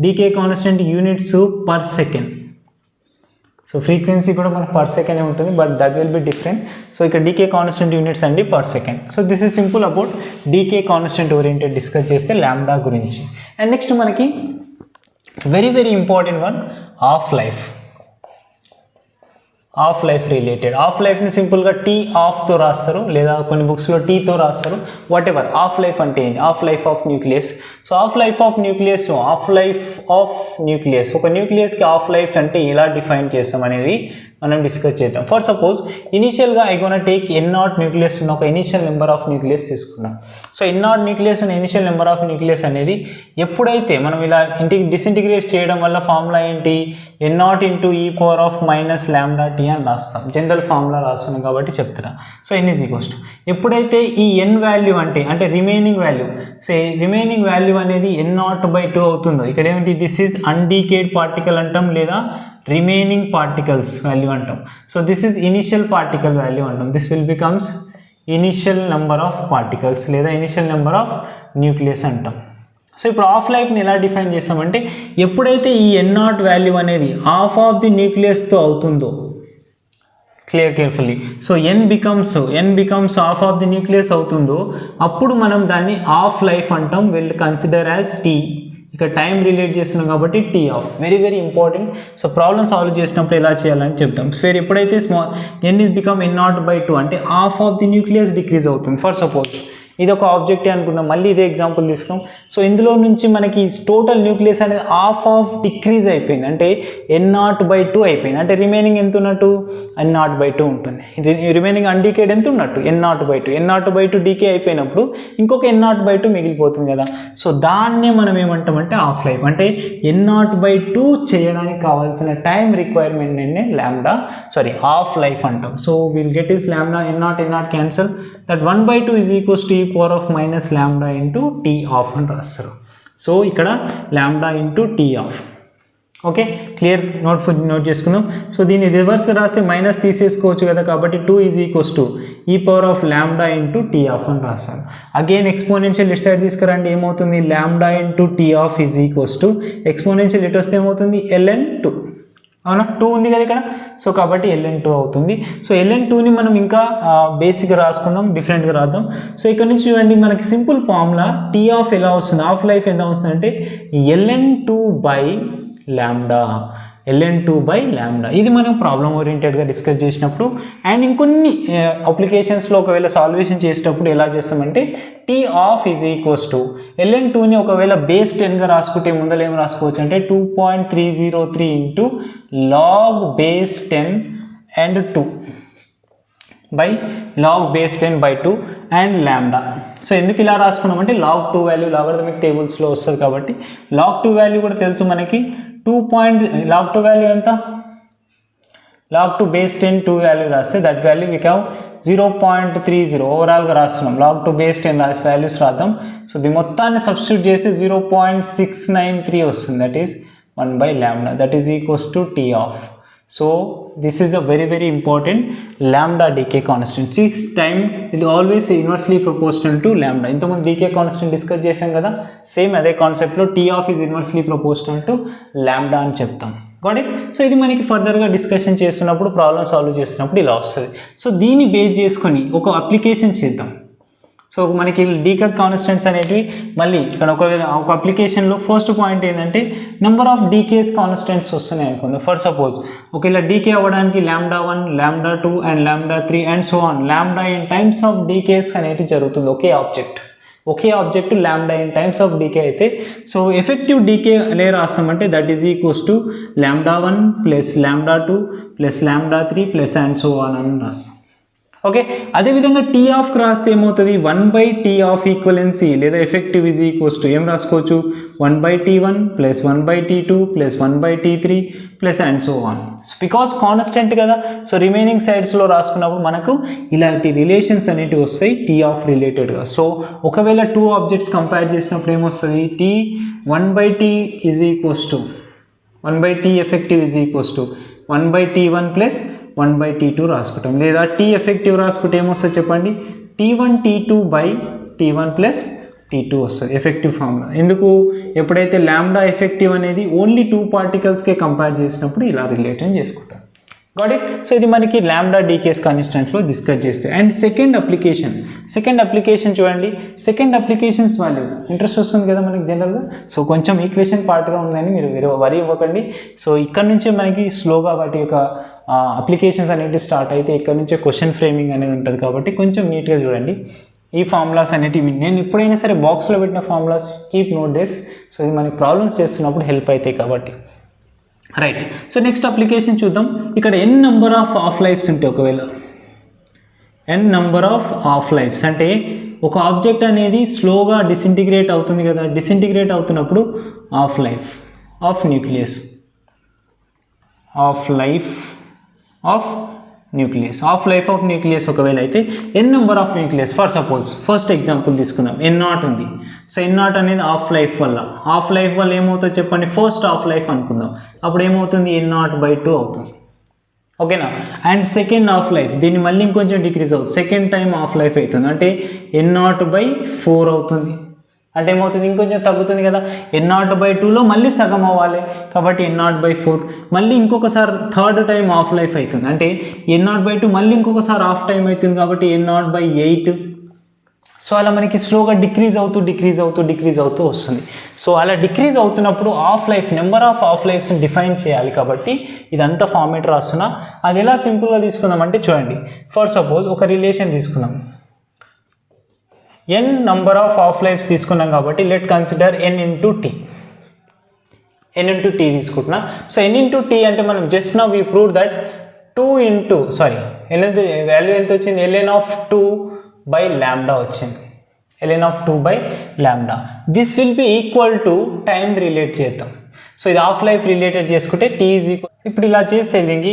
decay constant units per second. So frequency కూడా మనకు పర్ సెకండ్ ఉంటుంది, but that will be different. So ఇక్కడ డీకే కాన్స్టెంట్ యూనిట్స్ అండి per second. So this is simple about decay constant oriented discuss చేస్తే lambda గురించి. And next మనకి very very important one half life. Half life related. Half లైఫ్ని సింపుల్గా tea ఆఫ్తో రాస్తారు, లేదా కొన్ని బుక్స్లో టీతో రాస్తారు. వాట్ ఎవర్ ఆఫ్ లైఫ్ అంటే ఏంటి, of life of nucleus. So of life of nucleus, of life of nucleus, ఒక న్యూక్లియస్కి ఆఫ్ లైఫ్ అంటే ఎలా డిఫైన్ చేస్తాం అనేది మనం డిస్కస్ చేద్దాం. ఫర్ సపోజ్ ఇనిషియల్గా I gonna take n0 nucleus ఉన్న ఒక ఇనిషియల్ నెంబర్ ఆఫ్ న్యూక్లియస్ తీసుకున్నాం. సో n0 న్యూక్లియస్ ఉన్న ఇనిషియల్ నెంబర్ ఆఫ్ న్యూక్లియస్ అనేది ఎప్పుడైతే మనం ఇలా డిసింటిగ్రేట్ చేయడం వల్ల ఫార్ములా ఏంటి, n0 into e power of minus lambda T అని రాస్తాం. జనరల్ ఫార్ములా రాస్తున్నాం కాబట్టి చెప్తున్నా. So n is equals to ఎప్పుడైతే ఈ n వాల్యూ అంటే remaining value, so remaining value అనేది n0/2 అవుతుందో, ఇక్కడ ఏమిటి దిస్ ఈజ్ అన్డీకేడ్ పార్టికల్ అంటాం, లేదా రిమైనింగ్ పార్టికల్స్ వాల్యూ అంటాం. So this is initial particle value అంటాం. This will becomes initial number of particles లేదా ఇనిషియల్ నెంబర్ ఆఫ్ న్యూక్లియస్ అంటాం. సో ఇప్పుడు ఆఫ్ లైఫ్ని ఎలా డిఫైన్ చేస్తామంటే ఎప్పుడైతే ఈ n0 వాల్యూ అనేది హాఫ్ ఆఫ్ ది న్యూక్లియస్తో అవుతుందో, carefully, so n becomes half of the nucleus అవుతుందో అప్పుడు మనం దాన్ని ఆఫ్ లైఫ్ అంటాం. Will consider as T. ఇక్కడ టైం రిలేట్ చేస్తున్నాం కాబట్టి T half. Very very important. So problem solve చేసినప్పుడు ఎలా చేయాలని చెప్తాం. ఫేర్ ఎప్పుడైతే n ఈజ్ బికమ్ n0/2 అంటే half of the nucleus decrease అవుతుంది. ఫర్ సపోజ్ ఇది ఒక ఆబ్జెక్టే అనుకుందాం, మళ్ళీ ఇదే ఎగ్జాంపుల్ తీసుకుందాం. సో ఇందులో నుంచి మనకి టోటల్ న్యూక్లియస్ అనేది హాఫ్ డిక్రీజ్ అయిపోయింది, అంటే n0/2 అయిపోయింది. అంటే రిమైనింగ్ ఎంత ఉన్నట్టు, n0/2 ఉంటుంది. రిమైనింగ్ అన్డీకేడ్ ఎంత ఉన్నట్టు, n0/2 డీకే అయిపోయినప్పుడు ఇంకొక n0/2 మిగిలిపోతుంది కదా. సో దాన్నే మనం ఏమంటామంటే హాఫ్ లైఫ్. అంటే n0/2 చేయడానికి కావాల్సిన టైం రిక్వైర్మెంట్ నే హాఫ్ లైఫ్ అంటాం. So will get is lambda n0 cancel, that 1/2 is equals to e power of minus lambda into T half అని రాస్తారు. సో ఇక్కడ lambda into T half. Okay, clear? Note చేసుకుందాం. సో దీన్ని రివర్స్గా రాస్తే మైనస్ తీసేసుకోవచ్చు కదా, కాబట్టి 2 is equals to e power of lambda into T half అని రాస్తాను. అగైన్ ఎక్స్పోనెన్షియల్ ఇటు సైడ్ తీసుకురండి, ఏమవుతుంది, lambda into T half is equals to exponential ఇటు వస్తే ఏమవుతుంది, ln2. అవునా, 2 ఉంది కదా ఇక్కడ. సో కాబట్టి ln2 అవుతుంది. సో ln2ని మనం ఇంకా బేసిక్గా రాసుకుందాం, డిఫరెంట్గా రాద్దాం. సో ఇక్కడ నుంచి చూడండి మనకి సింపుల్ ఫార్ములా టీ ఆఫ్ ఎలా వస్తుంది, హాఫ్ లైఫ్ ఎంత వస్తుంది అంటే ln2/λ. ఇది మనం ప్రాబ్లమ్ ఓరియంటెడ్గా డిస్కస్ చేసినప్పుడు అండ్ ఇంకొన్ని అప్లికేషన్స్లో ఒకవేళ సాల్వేషన్ చేసేటప్పుడు ఎలా చేస్తామంటే T half is equals to ln2ని ఒకవేళ బేస్ 10గా రాసుకుంటే ముందర ఏం రాసుకోవచ్చు అంటే 2.303 into log base 10 and 2 by log base 10/2 and lambda. So ఎందుకు ఇలా రాసుకున్నామంటే log2 వాల్యూ లాగరిథమిక్ టేబుల్స్లో వస్తుంది కాబట్టి log2 వాల్యూ కూడా తెలుసు మనకి. log2 వాల్యూ ఎంత, log 2 base 10 2 వాల్యూ రాస్తే దట్ వాల్యూ వీ హ్యావ్ 0.30 ఓవరాల్గా రాస్తున్నాం. log 2 base 10 రాసి వాల్యూస్ రాద్దాం. సో దీని మొత్తాన్ని సబ్స్టిట్యూట్ చేస్తే 0.693 వస్తుంది. That is 1/λ, that is equals to T half. So this is the very important lambda decay constant. 6 time it always inversely proportional to lambda. ఇంతకుముందు decay constant discuss చేసాం కదా, same అదే కాన్సెప్ట్లో T of is inversely proportional to lambda అని చెప్తాం. Got it. So ఇది మనకి ఫర్దర్గా డిస్కషన్ చేస్తున్నప్పుడు, ప్రాబ్లమ్ సాల్వ్ చేస్తున్నప్పుడు ఇలా వస్తుంది. సో దీన్ని బేస్ చేసుకొని ఒక అప్లికేషన్ చేద్దాం. సో మనకి డీకే కాన్స్టెంట్స్ అనేటివి మళ్ళీ ఇక్కడ ఒక అప్లికేషన్లో ఫస్ట్ పాయింట్ ఏంటంటే నెంబర్ ఆఫ్ డీకేస్ కాన్స్టెంట్స్ వస్తున్నాయి అనుకుందాం. ఫర్ సపోజ్ ఒకవేళ డీకే అవ్వడానికి λ1, λ2 and λ3 and so on, λ in times of decays అనేది జరుగుతుంది. ఒకే object λ in times of decay అయితే, సో ఎఫెక్టివ్ డీకే ఎలా రాస్తామంటే that is equals to λ1 plus λ2 plus λ3 plus and so on అని రాస్తాం. ఓకే, అదేవిధంగా టీ ఆఫ్కి రాస్తే ఏమవుతుంది, 1/T ఆఫ్ ఈక్వలెన్సీ లేదా ఎఫెక్టివ్ ఈజ్ ఈక్వల్స్ టు ఏం రాసుకోవచ్చు, 1/T1 plus 1/T2 plus 1/T3 plus and so on. Because constant కదా, సో రిమైనింగ్ సైడ్స్లో రాసుకున్నప్పుడు మనకు ఇలాంటి రిలేషన్స్ అనేటివి వస్తాయి టీ ఆఫ్ రిలేటెడ్గా. సో ఒకవేళ 2 ఆబ్జెక్ట్స్ కంపేర్ చేసినప్పుడు ఏమొస్తుంది, T 1/T is equals to 1/T effective is equals to 1/T1 plus 1/T2 రాసుకుంటాం. లేదా T ఎఫెక్టివ్ రాసుకుంటే ఏమొస్తుంది చెప్పండి, T1 T2 by T1 plus T2 వస్తుంది ఎఫెక్టివ్ ఫార్ములా. ఎందుకు, ఎప్పుడైతే λ ఎఫెక్టివ్ అనేది ఓన్లీ 2 పార్టికల్స్కే కంపేర్ చేసినప్పుడు ఇలా రిలేషన్ చేసుకుంటాం. Got it. సో ఇది మనకి λ డీకేస్ కాన్స్టెంట్లో డిస్కస్ చేస్తే. అండ్ సెకండ్ అప్లికేషన్ చూడండి. సెకండ్ అప్లికేషన్స్ వాల్యూ ఇంట్రెస్ట్ వస్తుంది కదా మనకి జనరల్గా. సో కొంచెం ఈక్వేషన్ పార్ట్గా ఉందని మీరు వరి ఇవ్వకండి. సో ఇక్కడ నుంచే మనకి స్లోగా వాటి యొక్క అప్లికేషన్స్ అనేవి స్టార్ట్ అయితే ఇక్కడ నుంచే క్వశ్చన్ ఫ్రేమింగ్ అనేది ఉంటుంది. కాబట్టి కొంచెం నీట్గా చూడండి. ఈ ఫార్ములాస్ అనేటివి నేను ఎప్పుడైనా సరే బాక్స్లో పెట్టిన formulas keep note this. So ఇది మనకి ప్రాబ్లమ్స్ చేస్తున్నప్పుడు హెల్ప్ అవుతాయి కాబట్టి. రైట్. సో నెక్స్ట్ అప్లికేషన్ చూద్దాం. ఇక్కడ n number of half lives ఉంటాయి. ఒకవేళ n number of half lifes అంటే ఒక ఆబ్జెక్ట్ అనేది స్లోగా డిసింటిగ్రేట్ అవుతుంది కదా, డిసింటిగ్రేట్ అవుతున్నప్పుడు హాఫ్ లైఫ్ ఆఫ్ న్యూక్లియస్ ఒకవేళ అయితే n number of nucleus, for suppose first example తీసుకుందాం, n0 ఉంది. సో n0 అనేది హాఫ్ లైఫ్ వల్ల ఏమవుతుందో చెప్పండి, ఫస్ట్ హాఫ్ లైఫ్ అనుకుందాం. అప్పుడు ఏమవుతుంది, n0/2 అవుతుంది. ఓకేనా. అండ్ సెకండ్ హాఫ్ లైఫ్, దీన్ని మళ్ళీ ఇంకొంచెం డిక్రీజ్ అవుతుంది, సెకండ్ టైం హాఫ్ లైఫ్ అవుతుంది, అంటే n0/4 అవుతుంది. అంటే ఏమవుతుంది, ఇంకొంచెం తగ్గుతుంది కదా, n0/2లో మళ్ళీ సగం అవ్వాలి కాబట్టి n0/4. మళ్ళీ ఇంకొకసారి థర్డ్ టైం హాఫ్ లైఫ్ అవుతుంది, అంటే n0/2 మళ్ళీ ఇంకొకసారి హాఫ్ టైం అవుతుంది కాబట్టి n0/8. సో అలా మనకి స్లోగా డిక్రీజ్ అవుతూ వస్తుంది. సో అలా డిక్రీజ్ అవుతున్నప్పుడు నెంబర్ ఆఫ్ హాఫ్ లైఫ్స్ని డిఫైన్ చేయాలి కాబట్టి ఇదంతా ఫార్మేట్ రాస్తున్నా. అది ఎలా సింపుల్గా తీసుకుందాం అంటే చూడండి, ఫర్ సపోజ్ ఒక రిలేషన్ తీసుకుందాం, n number of half lifes తీసుకున్నాం కాబట్టి let consider n into T తీసుకుంటున్నా. సో n ఇంటూ టీ అంటే మనం just now we prove that value ఎంత వచ్చింది, ln ఆఫ్ 2/λ వచ్చింది, ln of 2/λ. This will be equal to time relate చేద్దాం. So ఇది హాఫ్ లైఫ్ రిలేటెడ్ చేసుకుంటే టీ ఈజ్ ఈక్వల్, ఇప్పుడు ఇలా చేస్తే దీనికి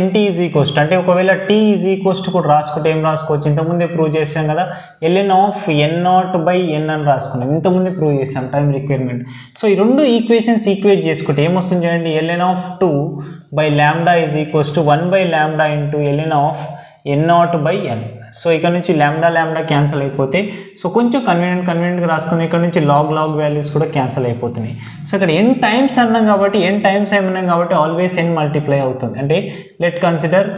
nt ఈజ్ ఈక్వల్స్ అంటే ఒకవేళ టీ ఈజ్ ఈక్వల్స్ కూడా రాసుకుంటే ఏం రాసుకోవచ్చు, ఇంతకుముందే ప్రూవ్ చేసాం కదా, ln ఆఫ్ n0/n అని రాసుకున్నాం, ఇంతకుముందే ప్రూవ్ చేసాం టైం రిక్వైర్మెంట్. సో ఈ రెండు ఈక్వేషన్స్ ఈక్వేట్ చేసుకుంటే ఏమొస్తుంది చూడండి, ln of 2/λ is equals to 1/λ into ln of n0/n. So ఇక్కడ నుంచి λ క్యాన్సిల్ అయిపోతే, సో కొంచెం కన్వీనియంట్గా రాసుకుని ఇక్కడ నుంచి లాగ్ వాల్యూస్ కూడా క్యాన్సిల్ అయిపోతున్నాయి. సో ఇక్కడ n టైమ్స్ అన్నాం కాబట్టి ఆల్వేస్ n మల్టిప్లై అవుతుంది. అంటే let consider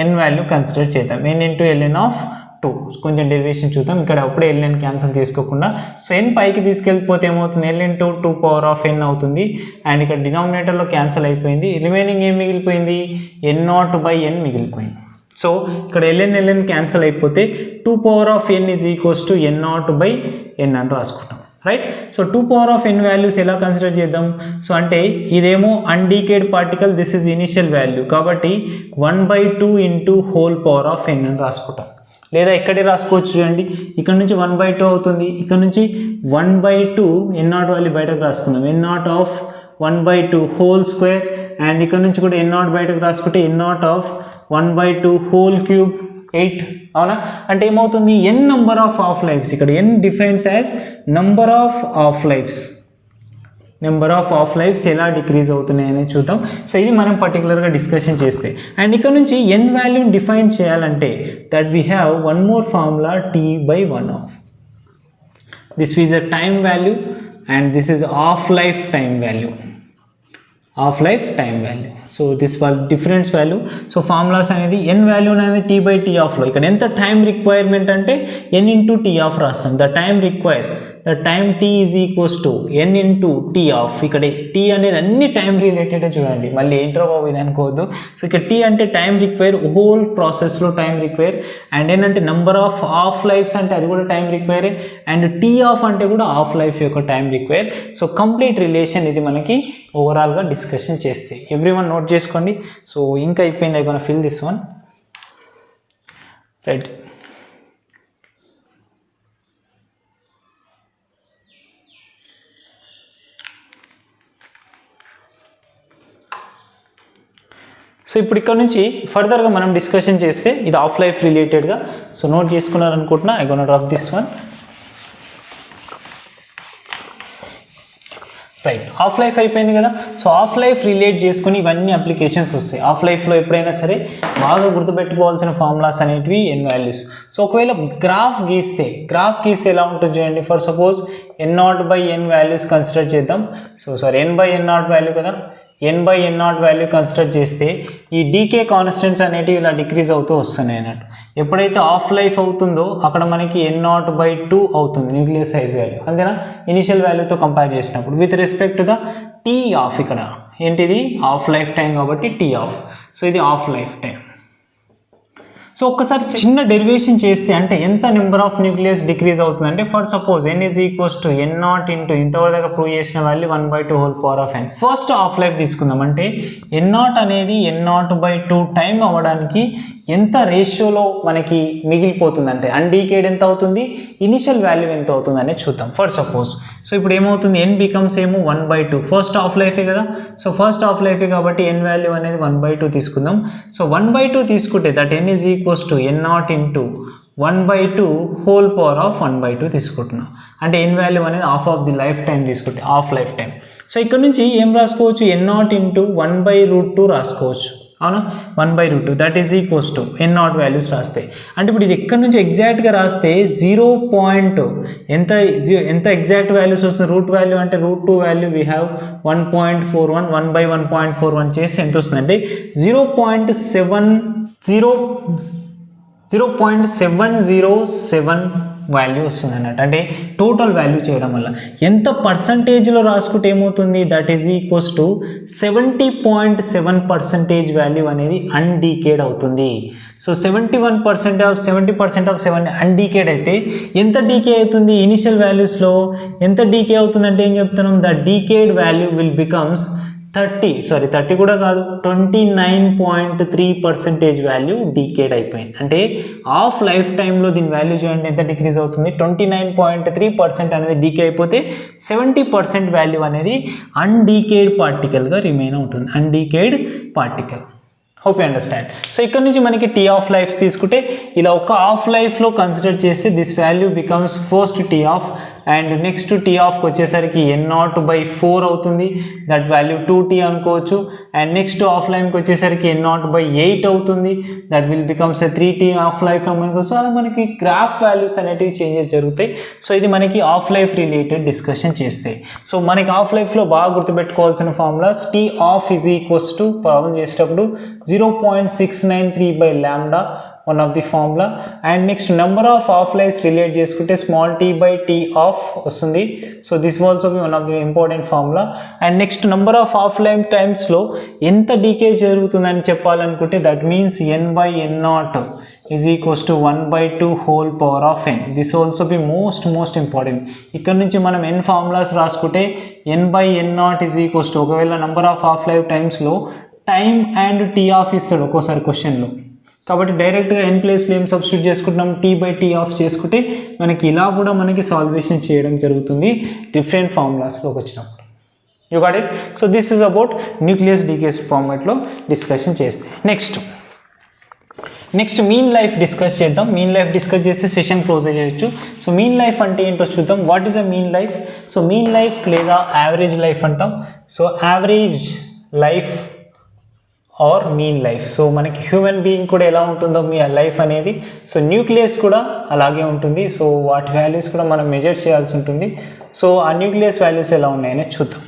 n value consider చేద్దాం, n ఇంటూ ln ఆఫ్ 2. కొంచెం డెరివేషన్ చూద్దాం, ఇక్కడ అప్పుడే ln క్యాన్సిల్ చేసుకోకుండా. సో n పైకి తీసుకెళ్ళిపోతే ఏమవుతుంది, l ఇంటూ 2^n అవుతుంది. అండ్ ఇక్కడ డినామినేటర్లో క్యాన్సిల్ అయిపోయింది, రిమైనింగ్ ఏం మిగిలిపోయింది, n0/n మిగిలిపోయింది. సో ఇక్కడ ln క్యాన్సిల్ అయిపోతే 2^n is equals to n0/n అని రాసుకుంటాం. రైట్. సో 2^n వాల్యూస్ ఎలా కన్సిడర్ చేద్దాం, సో అంటే ఇదేమో undecayed particle, this is initial value కాబట్టి 1/2 ఇంటూ n అని రాసుకుంటాం. లేదా ఇక్కడే రాసుకోవచ్చు చూడండి, ఇక్కడ నుంచి 1/2 అవుతుంది, ఇక్కడ నుంచి 1/2 n0 వాల్యూ బయటకు రాసుకున్నాం, n0 of 1/2 whole square and ఇక్కడ నుంచి కూడా n0 బయటకు రాసుకుంటే n0 ఆఫ్ 1/2 హోల్ క్యూబ్ 8 అవునా. అంటే ఏమవుతుంది n number of half lives, ఇక్కడ n defines as number of half lives, number of half lives ఎలా డిక్రీజ్ అవుతున్నాయి అనేది చూద్దాం. సో ఇది మనం పర్టికులర్గా డిస్కషన్ చేస్తే. అండ్ ఇక్కడ నుంచి n వాల్యూని డిఫైన్ చేయాలంటే that we have one more formula T/1 of this is a time value and this is half life time value, half life time value. So this was difference value. So formulas అనేది n value అనేది T/T of లో ఇక్కడ ఎంత time requirement అంటే n into T of రాస్తాం. The time require, the time T is equals to n into T of. ఇక్కడ T అనేది అన్ని టైం రిలేటెడ్ చూడండి, మళ్ళీ ఏంట్రో బాబు ఇది అనుకోవద్దు. సో ఇక్కడ T అంటే టైం రిక్వైర్, హోల్ ప్రాసెస్లో టైం రిక్వైర్, అండ్ ఏంటంటే నెంబర్ ఆఫ్ హాఫ్ లైఫ్స్ అంటే అది కూడా time require, and T half అంటే కూడా హాఫ్ లైఫ్ యొక్క time require. So complete relation ఇది మనకి ఓవరాల్గా డిస్కషన్ చేస్తే ఎవ్రీ వన్ నోట్ చేసుకోండి. సో ఇంకా అయిపోయింది, I gonna fill this one right. So ఇప్పుడు ఇక్కడ నుంచి ఫర్దర్గా మనం డిస్కషన్ చేస్తే ఇది హాఫ్ లైఫ్ రిలేటెడ్గా. సో నోట్ చేసుకున్నారనుకుంటున్నా, I gonna drop this one right. Half life అయిపోయింది కదా. సో హాఫ్ లైఫ్ రిలేట్ చేసుకుని ఇవన్నీ అప్లికేషన్స్ వస్తాయి. హాఫ్ లైఫ్లో ఎప్పుడైనా సరే బాగా గుర్తుపెట్టుకోవాల్సిన ఫార్ములాస్ అనేటివి n వాల్యూస్. సో ఒకవేళ గ్రాఫ్ గీస్తే ఎలా ఉంటుంది చూడండి. For suppose n0/n values consider చేద్దాం. సో సారీ n/n0 వాల్యూ కదా, n/n0 వాల్యూ కన్సిడర్ చేస్తే ఈ డీకే కాన్స్టెంట్స్ అనేటివి ఇలా డిక్రీజ్ అవుతూ వస్తున్నాయి అన్నట్టు. ఎప్పుడైతే హాఫ్ లైఫ్ అవుతుందో అక్కడ మనకి n0/2 అవుతుంది న్యూక్లియస్ సైజ్ వాల్యూ, అంతేనా, ఇనిషియల్ వాల్యూతో కంపేర్ చేసినప్పుడు with respect to the T of. ఇక్కడ ఏంటిది హాఫ్ లైఫ్ టైం కాబట్టి T ఆఫ్. సో ఇది హాఫ్ లైఫ్ టైం. సో ఒక్కసారి చిన్న డెరివేషన్ చేస్తే అంటే ఎంత నెంబర్ ఆఫ్ న్యూక్లియస్ డిక్రీజ్ అవుతుందంటే for suppose n is equals to n0 into ఇంతవరకు ప్రూవ్ చేసిన value 1/2 whole power of n. First half life తీసుకుందాం. అంటే n0 అనేది n0/2 టైం అవ్వడానికి ఎంత రేషియోలో మనకి మిగిలిపోతుందంటే అన్డీకేడ్ ఎంత అవుతుంది, ఇనిషియల్ వాల్యూ ఎంత అవుతుంది అనేది చూద్దాం. ఫర్ సపోజ్ సో ఇప్పుడు ఏమవుతుంది n బికమ్స్ ఏమో 1/2, ఫస్ట్ హాఫ్ లైఫే కదా. సో ఫస్ట్ హాఫ్ లైఫే కాబట్టి n వాల్యూ అనేది 1/2 తీసుకుందాం. సో 1/2 తీసుకుంటే that n is equals to n0 into 1/2 whole power of 1/2 తీసుకుంటున్నాం. అంటే n వాల్యూ అనేది half of the life time తీసుకుంటే హాఫ్ లైఫ్ టైం. సో ఇక్కడ నుంచి ఏం రాసుకోవచ్చు, n0 ఇంటూ 1/√2 రాసుకోవచ్చు, అవునా. 1/√2 that is equals to n0 values రాస్తే. అంటే ఇప్పుడు ఇది ఎక్కడి నుంచి ఎగ్జాక్ట్గా రాస్తే 0. ఎంత ఎగ్జాక్ట్ వాల్యూస్ వస్తుంది, రూట్ వాల్యూ అంటే √2 వాల్యూ వీ హ్యావ్ 1.41, 1/1.41 చేస్తే ఎంత వస్తుందంటే 0.707 వాల్యూ వస్తుంది అన్నట్టు. అంటే టోటల్ వాల్యూ చేయడం వల్ల ఎంత పర్సంటేజ్లో రాసుకుంటే ఏమవుతుంది, that is equals to 70.7% value అనేది అన్డీకేడ్ అవుతుంది. సో 70% ఆఫ్ 7 అన్డీకేడ్ అయితే ఎంత డీకే అవుతుంది, ఇనిషియల్ వాల్యూస్లో ఎంత డీకే అవుతుందంటే ఏం చెప్తున్నాం, the decade value will becomes 30 కూడా కాదు, 29.3% వాల్యూ డీకేడ్ అయిపోయింది. అంటే హాఫ్ లైఫ్ టైంలో దీని వాల్యూ చూడండి ఎంత డిక్రీజ్ అవుతుంది, 29.3% అనేది డీకే అయిపోతే 70% వాల్యూ అనేది అన్డీకేడ్ పార్టికల్గా రిమైన్ అవుతుంది, undecayed particle. Hope you understand. So ఇక్కడ నుంచి మనకి T ఆఫ్ లైఫ్స్ తీసుకుంటే ఇలా ఒక హాఫ్ లైఫ్లో కన్సిడర్ చేస్తే this value becomes first T of, and next T ఆఫ్కి వచ్చేసరికి n0/4 అవుతుంది, దట్ వాల్యూ 2T అనుకోవచ్చు. అండ్ నెక్స్ట్ హాఫ్ లైఫ్కి వచ్చేసరికి n0/8 అవుతుంది, that will becomes 3T half life మనకు. సో అలా మనకి గ్రాఫ్ వాల్యూస్ అనేటివి చేంజెస్ జరుగుతాయి. సో ఇది మనకి హాఫ్ లైఫ్ రిలేటెడ్ డిస్కషన్ చేస్తే. సో మనకి హాఫ్ లైఫ్లో బాగా గుర్తుపెట్టుకోవాల్సిన formulas T of is equals to problem చేసేటప్పుడు 0.693/λ one of the formula. And next number of half lives relate చేసుకుంటే small t/t of వస్తుంది. So this will also be one of the important formula. And next number of half life times లో ఎంత DK జరుగుతుందని చెప్పాలనుకుంటే that means n/n0 is equals to 1/2 whole power of n. This also be most important. ఇక్కడ నుంచి మనం n formulas రాసుకుంటే n/n0 is equals to ఒకవేళ number of half life times లో టైం అండ్ T ఆఫ్ ఇస్తాడు ఒక్కోసారి క్వశ్చన్లో, కాబట్టి డైరెక్ట్గా n ప్లేస్లో ఏం సబ్స్టిట్యూట్ చేసుకుంటున్నాం, T/T ఆఫ్ చేసుకుంటే మనకి ఇలా కూడా మనకి సాల్వేషన్ చేయడం జరుగుతుంది డిఫరెంట్ ఫార్ములాస్లోకి వచ్చినప్పుడు. You got it. So this is about nucleus decay ఫార్మాట్లో డిస్కషన్ చేస్తే నెక్స్ట్ మీన్ లైఫ్ డిస్కస్ చేద్దాం. మీన్ లైఫ్ డిస్కస్ చేస్తే సెషన్ క్లోజ్ చేయొచ్చు. సో మీన్ లైఫ్ అంటే ఏంటో చూద్దాం. What is a mean life? So mean life లేదా యావరేజ్ లైఫ్ అంటాం. So average life or mean life. So మనకి హ్యూమన్ బీయింగ్ కూడా ఎలా ఉంటుందో మీ లైఫ్ అనేది, సో న్యూక్లియస్ కూడా అలాగే ఉంటుంది. సో వాటి వాల్యూస్ కూడా మనం మెజర్ చేయాల్సి ఉంటుంది. సో ఆ న్యూక్లియస్ వాల్యూస్ ఎలా ఉన్నాయని చూద్దాం.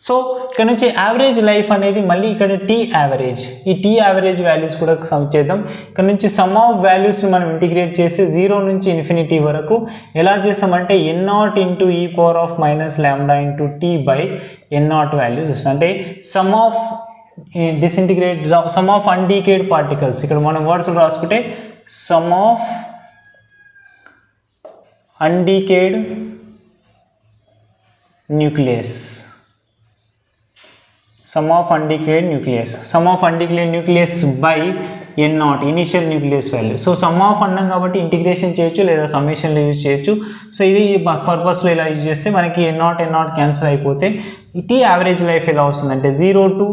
సో ఇక్కడ నుంచి యావరేజ్ లైఫ్ అనేది మళ్ళీ ఇక్కడ టీ యావరేజ్, ఈ టీ యావరేజ్ వాల్యూస్ కూడా సమ్ చేద్దాం. ఇక్కడ నుంచి సమ్ ఆఫ్ వాల్యూస్ని మనం ఇంటిగ్రేట్ చేస్తే 0 నుంచి ఇన్ఫినిటీ వరకు ఎలా చేస్తామంటే n0 into e power of minus lambda into T by n0 values వస్తుంది. అంటే sum of disintegrate, sum of undecayed particles, ఇక్కడ మనం వర్డ్స్ రాసుకుంటే sum of undecayed nucleus, sum of undecayed nucleus by n0 initial nucleus value. So sum of అన్నాం కాబట్టి integration చేయొచ్చు లేదా సమ్మేషన్లో use చేయొచ్చు. సో ఇది పర్పస్లో ఇలా యూజ్ చేస్తే మనకి n0 క్యాన్సిల్ అయిపోతే టీ యావరేజ్ లైఫ్ ఎలా వస్తుందంటే 0 to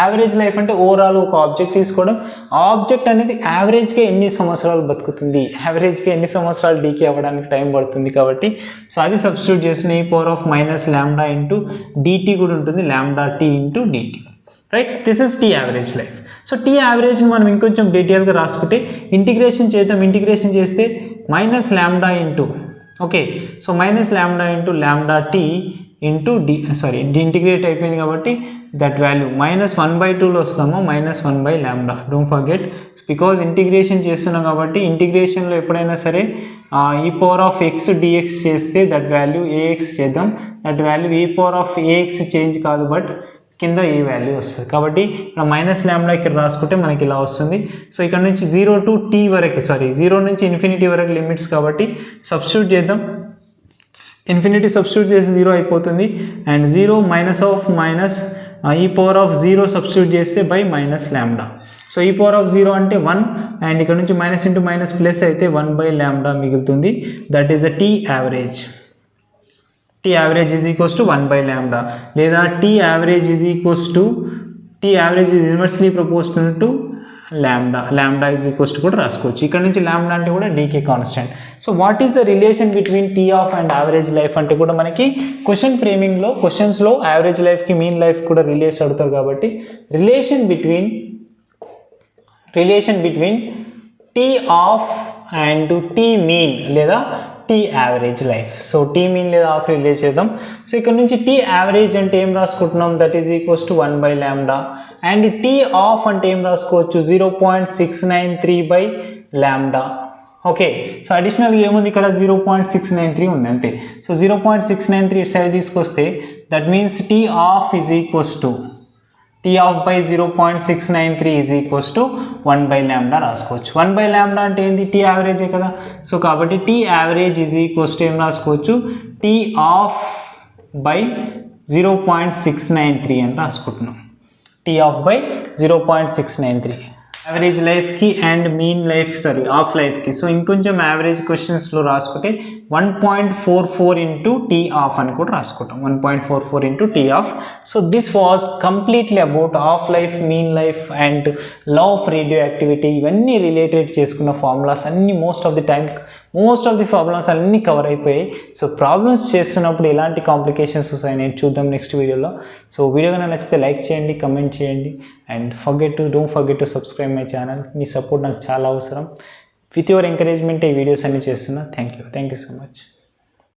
యావరేజ్ లైఫ్ అంటే ఓవరాల్ ఒక ఆబ్జెక్ట్ తీసుకోవడం, ఆ ఆబ్జెక్ట్ అనేది యావరేజ్గా ఎన్ని సంవత్సరాలు బతుకుతుంది, యావరేజ్గా ఎన్ని సంవత్సరాలు డీకే అవ్వడానికి టైం పడుతుంది కాబట్టి సో అది సబ్స్టిట్యూట్ చేసిన e power of minus lambda into dt కూడా ఉంటుంది, lambda T into dt. Right, this is T average life. So T యావరేజ్ని మనం ఇంకొంచెం డీటెయిల్గా రాసుకుంటే ఇంటిగ్రేషన్ చేద్దాం. ఇంటిగ్రేషన్ చేస్తే minus lambda into, okay, so minus lambda into lambda T into integrate అయిపోయింది కాబట్టి దట్ వాల్యూ -1/2లో వస్తాము, -1 lambda. Don't forget, because integration చేస్తున్నాం కాబట్టి ఇంటిగ్రేషన్లో ఎప్పుడైనా సరే e power of x dx చేస్తే దట్ వాల్యూ ఏఎక్స్ చేద్దాం. దట్ వాల్యూ ఈ పవర్ ఆఫ్ ఏఎక్స్ చేంజ్ కాదు, బట్ కింద ఏ వాల్యూ వస్తుంది కాబట్టి ఇక్కడ మైనస్ లాంబ్డా ఇక్కడ రాసుకుంటే మనకి ఇలా వస్తుంది. సో ఇక్కడ నుంచి 0 to t వరకు, 0 నుంచి ఇన్ఫినిటీ వరకు లిమిట్స్ కాబట్టి సబ్స్టిట్యూట్ చేద్దాం. ఇన్ఫినిటీ సబ్స్టిట్యూట్ చేసి 0 అయిపోతుంది. అండ్ 0 మైనస్ ఈ పవర్ ఆఫ్ 0 సబ్స్టిట్యూట్ చేస్తే బై మైనస్ లాంబ్డా. సో ఈ పవర్ ఆఫ్ 0 అంటే 1, అండ్ ఇక్కడ నుంచి మైనస్ ఇంటూ మైనస్ ప్లస్ అయితే 1 లాంబ్డా మిగులుతుంది. That is a T average. T average is equals to 1 lambda, లేదా T average is inversely proportional to lambda is equals to కూడా రాసుకోవచ్చు. ఇక్కడ నుంచి లాంబ్డా అంటే కూడా decay constant. So what is the relation between T half and average life అంటే కూడా మనకి క్వశ్చన్ ఫ్రేమింగ్లో క్వశ్చన్స్లో యావరేజ్ లైఫ్కి మీన్ లైఫ్ కూడా రిలేషన్ అడుగుతారు కాబట్టి relation between T half and T mean లేదా T average life. So T mean లేదా ఆఫ్ రిలేట్ చేద్దాం. సో ఇక్కడ నుంచి టీ యావరేజ్ అంటే ఏం రాసుకుంటున్నాం, that is equals to 1 lambda. And T half అంటే ఏం రాసుకోవచ్చు, 0.693 లాంబ్డా. ఓకే, సో అడిషనల్గా ఏముంది ఇక్కడ 0.693 ఉంది అంతే. సో 0.693 ఇటు సైడ్ తీసుకొస్తే that means T half is equals to T half by 0.693 is equals to 1 lambda రాసుకోవచ్చు. 1 లాంబ్డా అంటే ఏంటి, టీ యావరేజే కదా. సో కాబట్టి T average is equals to ఏం రాసుకోవచ్చు, టీ ఆఫ్ బై 0.693 అని రాసుకుంటున్నాం. టీ ఆఫ్ బై 0.693 యావరేజ్ లైఫ్కి అండ్ మీన్ లైఫ్ ఆఫ్ లైఫ్కి. సో ఇంకొంచెం యావరేజ్ క్వశ్చన్స్లో రాసుకుంటే 1.44 ఇంటూ టీ ఆఫ్ అని కూడా రాసుకుంటాం. 1.44 into T half. So this was completely about half life, mean life and law of radioactivity. ఇవన్నీ రిలేటెడ్ చేసుకున్న ఫార్ములాస్ అన్నీ మోస్ట్ ఆఫ్ ది ప్రాబ్లమ్స్ అన్నీ కవర్ అయిపోయాయి. సో ప్రాబ్లమ్స్ చేస్తున్నప్పుడు ఎలాంటి కాంప్లికేషన్స్ వస్తాయి నేను చూద్దాం నెక్స్ట్ వీడియోలో. సో వీడియో కనుక నచ్చితే లైక్ చేయండి, కమెంట్ చేయండి, and don't forget to subscribe my channel. Me support నాకు చాలా అవసరం. విత్ యువర్ ఎంకరేజ్మెంట్ ఈ వీడియోస్ అన్నీ చేస్తున్నా. Thank you so much.